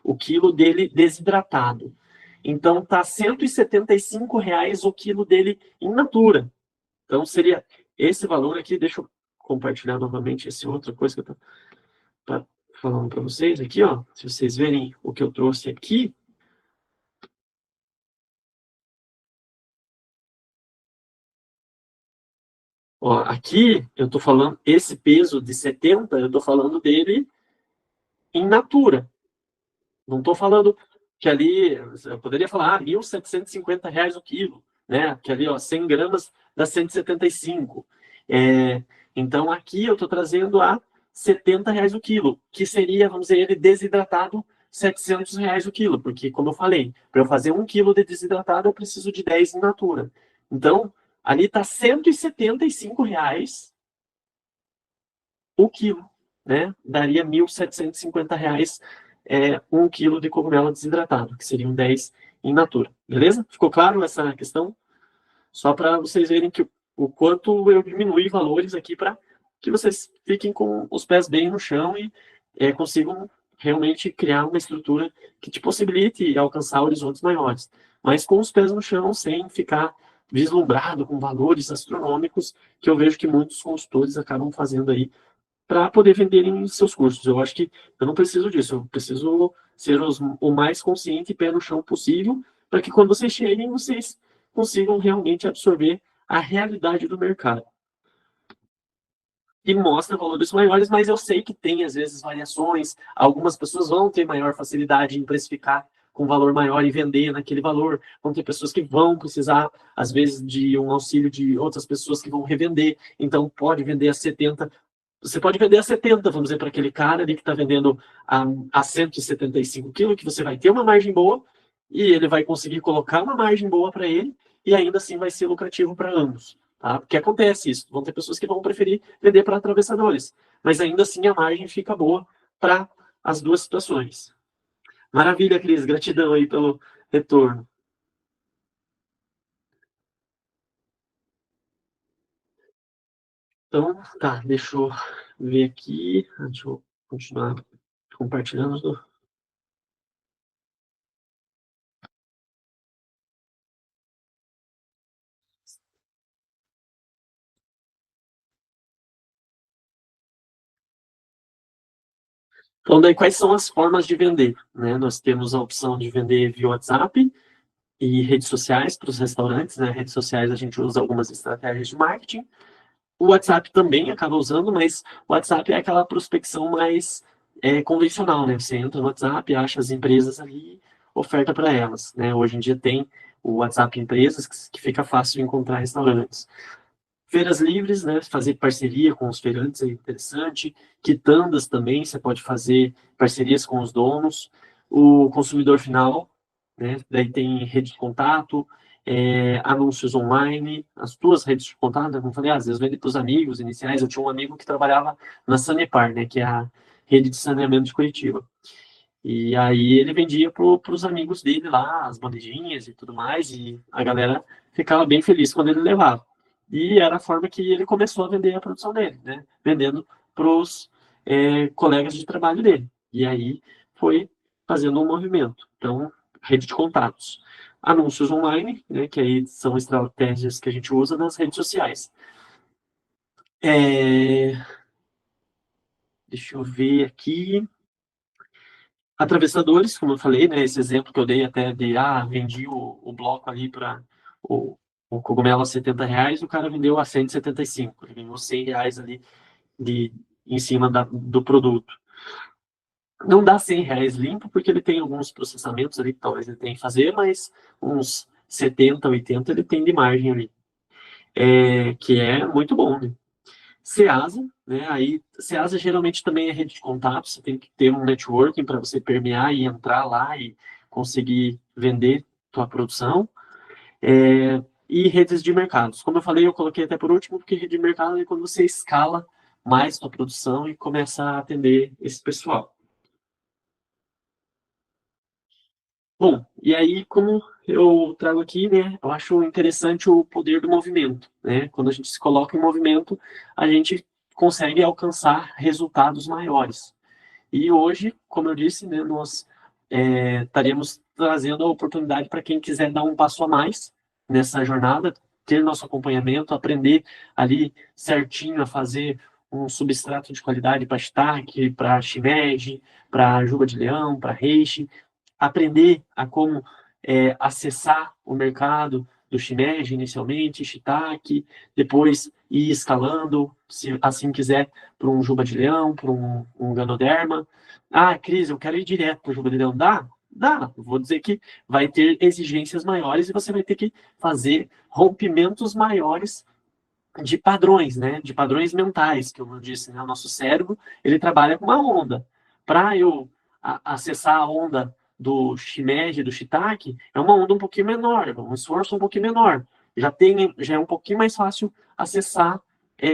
o quilo dele desidratado. Então, tá R$ 175 o quilo dele in natura. Então, seria esse valor aqui. Deixa eu compartilhar novamente essa outra coisa que eu tô falando para vocês aqui, ó. Se vocês verem o que eu trouxe aqui. Ó, aqui eu tô falando, esse peso de 70, eu tô falando dele in natura. Não tô falando que ali, eu poderia falar, R$ 1.750 o quilo, né? Que ali, 100 gramas dá 175. Então, aqui eu estou trazendo a R$ 70 o quilo, que seria, vamos dizer, ele desidratado, R$ 700 o quilo, porque, como eu falei, para eu fazer 1 quilo de desidratado, eu preciso de 10 in natura. Então, ali está R$ 175 o quilo, né? Daria R$ 1.750 1 quilo de cogumelo desidratado, que seriam 10 in natura. Beleza? Ficou claro essa questão? Só para vocês verem que o quanto eu diminui valores aqui para que vocês fiquem com os pés bem no chão e consigam realmente criar uma estrutura que te possibilite alcançar horizontes maiores. Mas com os pés no chão, sem ficar vislumbrado com valores astronômicos, que eu vejo que muitos consultores acabam fazendo aí para poder venderem seus cursos. Eu acho que eu não preciso disso, eu preciso ser o mais consciente e pé no chão possível, para que quando vocês cheguem, vocês consigam realmente absorver a realidade do mercado. E mostra valores maiores, mas eu sei que tem, às vezes, variações. Algumas pessoas vão ter maior facilidade em precificar com valor maior e vender naquele valor. Vão ter pessoas que vão precisar, às vezes, de um auxílio de outras pessoas que vão revender. Então, pode vender a 70. Você pode vender a 70, vamos dizer, para aquele cara ali que está vendendo a 175 quilos, que você vai ter uma margem boa e ele vai conseguir colocar uma margem boa para ele e ainda assim vai ser lucrativo para ambos. Tá? Porque acontece isso. Vão ter pessoas que vão preferir vender para atravessadores, mas ainda assim a margem fica boa para as duas situações. Maravilha, Cris. Gratidão aí pelo retorno. Então, tá, deixa eu ver aqui. Deixa eu continuar compartilhando. Então, daí, quais são as formas de vender? Né? Nós temos a opção de vender via WhatsApp e redes sociais para os restaurantes. Né? Redes sociais a gente usa algumas estratégias de marketing. O WhatsApp também acaba usando, mas o WhatsApp é aquela prospecção mais convencional, né? Você entra no WhatsApp, acha as empresas ali, oferta para elas, né? Hoje em dia tem o WhatsApp Empresas, que fica fácil de encontrar restaurantes. Feiras livres, né? Fazer parceria com os feirantes é interessante. Quitandas também, você pode fazer parcerias com os donos. O consumidor final, né? Daí tem rede de contato, anúncios online, as tuas redes de contato, como eu falei, às vezes vende para os amigos iniciais. Eu tinha um amigo que trabalhava na Sanepar, né? Que é a rede de saneamento de Curitiba. E aí ele vendia para os amigos dele lá, as bandejinhas e tudo mais, e a galera ficava bem feliz quando ele levava. E era a forma que ele começou a vender a produção dele, né? Vendendo para os colegas de trabalho dele. E aí foi fazendo um movimento. Então, rede de contatos. Anúncios online, né, que aí são estratégias que a gente usa nas redes sociais. Deixa eu ver aqui. Atravessadores, como eu falei, né, esse exemplo que eu dei até de, vendi o bloco ali para o cogumelo a R$70, o cara vendeu a 175, ele ganhou R$100 ali em cima do produto. Não dá R$100 limpo, porque ele tem alguns processamentos ali que talvez ele tenha que fazer, mas uns 70, 80 ele tem de margem ali, que é muito bom, né? Ceasa, né? Aí, Ceasa geralmente também é rede de contatos, você tem que ter um networking para você permear e entrar lá e conseguir vender sua produção. E redes de mercados. Como eu falei, eu coloquei até por último, porque rede de mercado é quando você escala mais sua produção e começa a atender esse pessoal. Bom, e aí, como eu trago aqui, né, eu acho interessante o poder do movimento, né? Quando a gente se coloca em movimento, a gente consegue alcançar resultados maiores. E hoje, como eu disse, né, nós estaríamos trazendo a oportunidade para quem quiser dar um passo a mais nessa jornada, ter nosso acompanhamento, aprender ali certinho a fazer um substrato de qualidade para shiitake, para shimeji, para juba de leão, para reishi, aprender a como acessar o mercado do shimeji inicialmente, shiitake, depois ir escalando, se assim quiser, para um juba de leão, para um ganoderma. Cris, eu quero ir direto para o juba de leão. Dá? Dá. Vou dizer que vai ter exigências maiores e você vai ter que fazer rompimentos maiores de padrões, né? De padrões mentais, que eu disse, né? O nosso cérebro, ele trabalha com uma onda. Para eu acessar a onda do shimeji, do shiitake, é uma onda um pouquinho menor, um esforço um pouquinho menor. Já é um pouquinho mais fácil acessar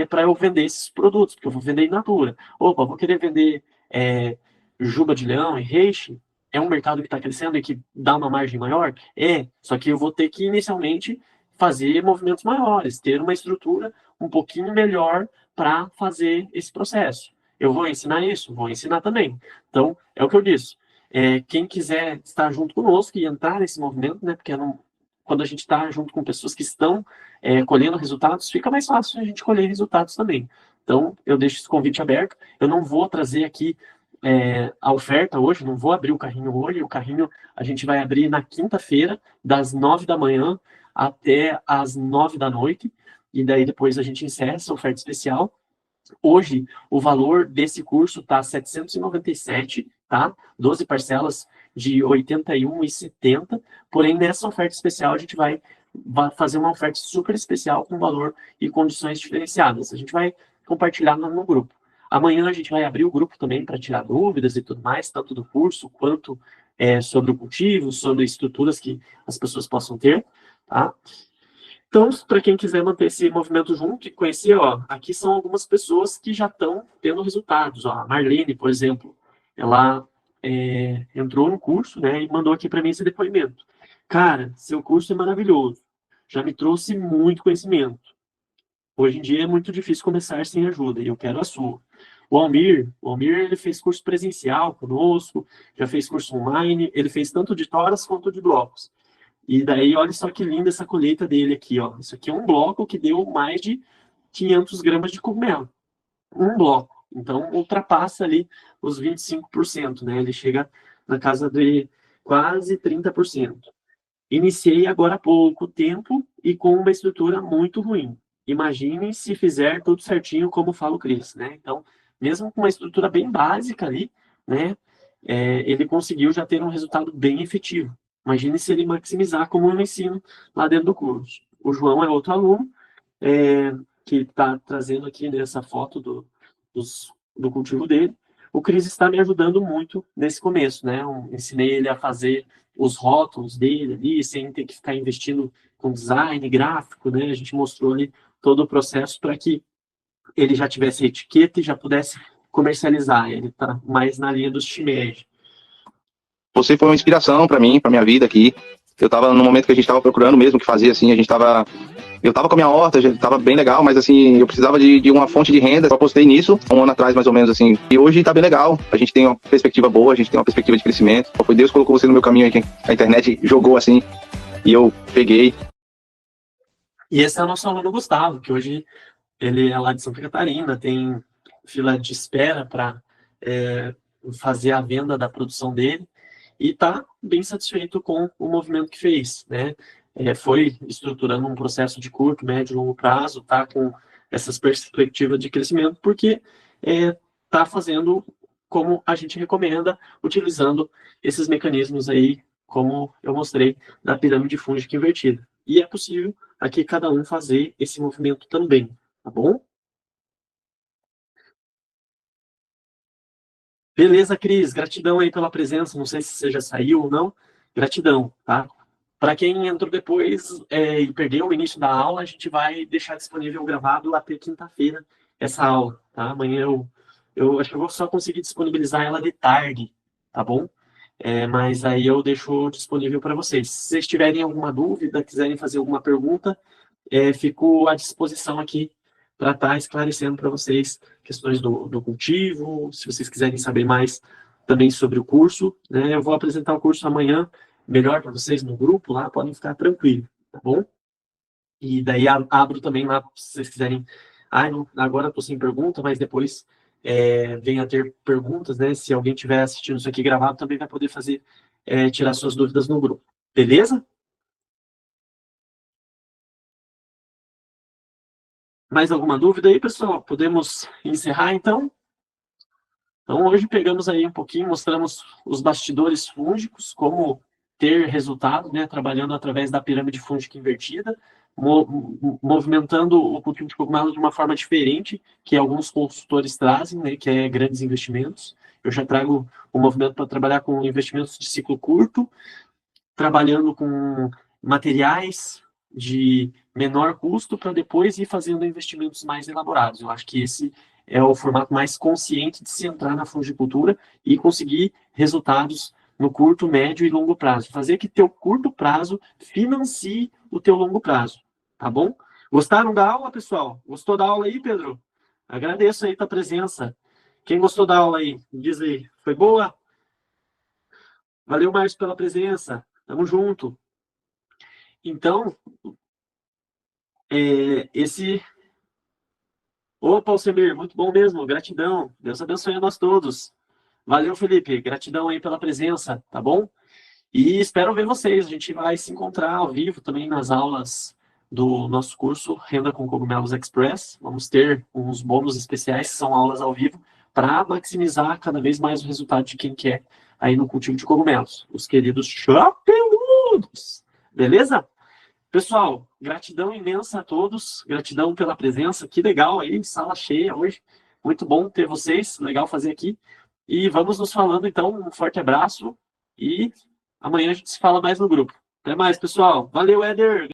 para eu vender esses produtos, porque eu vou vender in natura. Opa, vou querer vender juba de leão e reishi, é um mercado que está crescendo e que dá uma margem maior? Só que eu vou ter que inicialmente fazer movimentos maiores, ter uma estrutura um pouquinho melhor para fazer esse processo. Eu vou ensinar isso? Vou ensinar também. Então, é o que eu disse. Quem quiser estar junto conosco e entrar nesse movimento, né, porque quando a gente está junto com pessoas que estão colhendo resultados, fica mais fácil a gente colher resultados também. Então, eu deixo esse convite aberto. Eu não vou trazer aqui a oferta hoje, não vou abrir o carrinho hoje. O carrinho a gente vai abrir na quinta-feira, das 9 da manhã até as 9 da noite, e daí depois a gente encerra essa oferta especial. Hoje, o valor desse curso está R$ 797, tá? 12 parcelas de R$ 81,70, porém, nessa oferta especial, a gente vai fazer uma oferta super especial com valor e condições diferenciadas. A gente vai compartilhar no grupo. Amanhã a gente vai abrir o grupo também para tirar dúvidas e tudo mais, tanto do curso quanto sobre o cultivo, sobre estruturas que as pessoas possam ter, tá? Então, para quem quiser manter esse movimento junto e conhecer, aqui são algumas pessoas que já estão tendo resultados. A Marlene, por exemplo, ela entrou no curso, né, e mandou aqui para mim esse depoimento. Cara, seu curso é maravilhoso, já me trouxe muito conhecimento. Hoje em dia é muito difícil começar sem ajuda, e eu quero a sua. O Almir, ele fez curso presencial conosco, já fez curso online, ele fez tanto de toras quanto de blocos. E daí, olha só que linda essa colheita dele aqui, ó. Isso aqui é um bloco que deu mais de 500 gramas de cogumelo. Um bloco. Então, ultrapassa ali os 25%, né? Ele chega na casa de quase 30%. Iniciei agora há pouco tempo e com uma estrutura muito ruim. Imagine se fizer tudo certinho como fala o Cris, né? Então, mesmo com uma estrutura bem básica ali, né? Ele conseguiu já ter um resultado bem efetivo. Imagine se ele maximizar como eu ensino lá dentro do curso. O João é outro aluno que está trazendo aqui nessa foto do cultivo dele. O Cris está me ajudando muito nesse começo, né? Eu ensinei ele a fazer os rótulos dele ali, sem ter que ficar investindo com design gráfico, né? A gente mostrou ali todo o processo para que ele já tivesse etiqueta e já pudesse comercializar. Ele está mais na linha dos shimeji. Você foi uma inspiração para mim, para minha vida aqui. Eu tava no momento que a gente tava procurando mesmo o que fazer, assim, eu tava com a minha horta, já tava bem legal, mas assim, eu precisava de uma fonte de renda. Eu apostei nisso um ano atrás, mais ou menos, assim. E hoje tá bem legal. A gente tem uma perspectiva boa, a gente tem uma perspectiva de crescimento. Foi Deus que colocou você no meu caminho aí, que a internet jogou assim, e eu peguei. E esse é o nosso aluno Gustavo, que hoje ele é lá de Santa Catarina, tem fila de espera para fazer a venda da produção dele, e está bem satisfeito com o movimento que fez, né? Foi estruturando um processo de curto, médio e longo prazo, está com essas perspectivas de crescimento, porque está fazendo como a gente recomenda, utilizando esses mecanismos aí, como eu mostrei, da pirâmide fúngica invertida. E é possível aqui cada um fazer esse movimento também, tá bom? Beleza, Cris, gratidão aí pela presença, não sei se você já saiu ou não, gratidão, tá? Para quem entrou depois e perdeu o início da aula, a gente vai deixar disponível gravado até quinta-feira essa aula, tá? Amanhã eu acho que eu vou só conseguir disponibilizar ela de tarde, tá bom? Mas aí eu deixo disponível para vocês. Se vocês tiverem alguma dúvida, quiserem fazer alguma pergunta, fico à disposição aqui para estar esclarecendo para vocês questões do cultivo, se vocês quiserem saber mais também sobre o curso, né? Eu vou apresentar o curso amanhã, melhor para vocês no grupo lá, podem ficar tranquilos, tá bom? E daí abro também lá, se vocês quiserem, agora estou sem pergunta, mas depois venha ter perguntas, né? Se alguém estiver assistindo isso aqui gravado, também vai poder fazer, tirar suas dúvidas no grupo, beleza? Mais alguma dúvida aí, pessoal? Podemos encerrar, então? Então, hoje pegamos aí um pouquinho, mostramos os bastidores fúngicos, como ter resultado, né, trabalhando através da pirâmide fúngica invertida, movimentando o cultivo de cogumelo de uma forma diferente, que alguns consultores trazem, né, que é grandes investimentos. Eu já trago o movimento para trabalhar com investimentos de ciclo curto, trabalhando com materiais de menor custo para depois ir fazendo investimentos mais elaborados. Eu acho que esse é o formato mais consciente de se entrar na fungicultura e conseguir resultados no curto, médio e longo prazo. Fazer que teu curto prazo financie o teu longo prazo, tá bom? Gostaram da aula, pessoal? Gostou da aula aí, Pedro? Agradeço aí a tua presença. Quem gostou da aula aí? Diz aí. Foi boa? Valeu, Márcio, pela presença. Tamo junto. Então, Opa, Alcemir, muito bom mesmo, gratidão. Deus abençoe a nós todos. Valeu, Felipe, gratidão aí pela presença, tá bom? E espero ver vocês, a gente vai se encontrar ao vivo também nas aulas do nosso curso Renda com Cogumelos Express. Vamos ter uns bônus especiais, que são aulas ao vivo, para maximizar cada vez mais o resultado de quem quer aí no cultivo de cogumelos, os queridos chapeludos. Beleza? Pessoal, gratidão imensa a todos, gratidão pela presença, que legal aí, sala cheia hoje, muito bom ter vocês, legal fazer aqui, e vamos nos falando então, um forte abraço, e amanhã a gente se fala mais no grupo. Até mais, pessoal, valeu, Éder!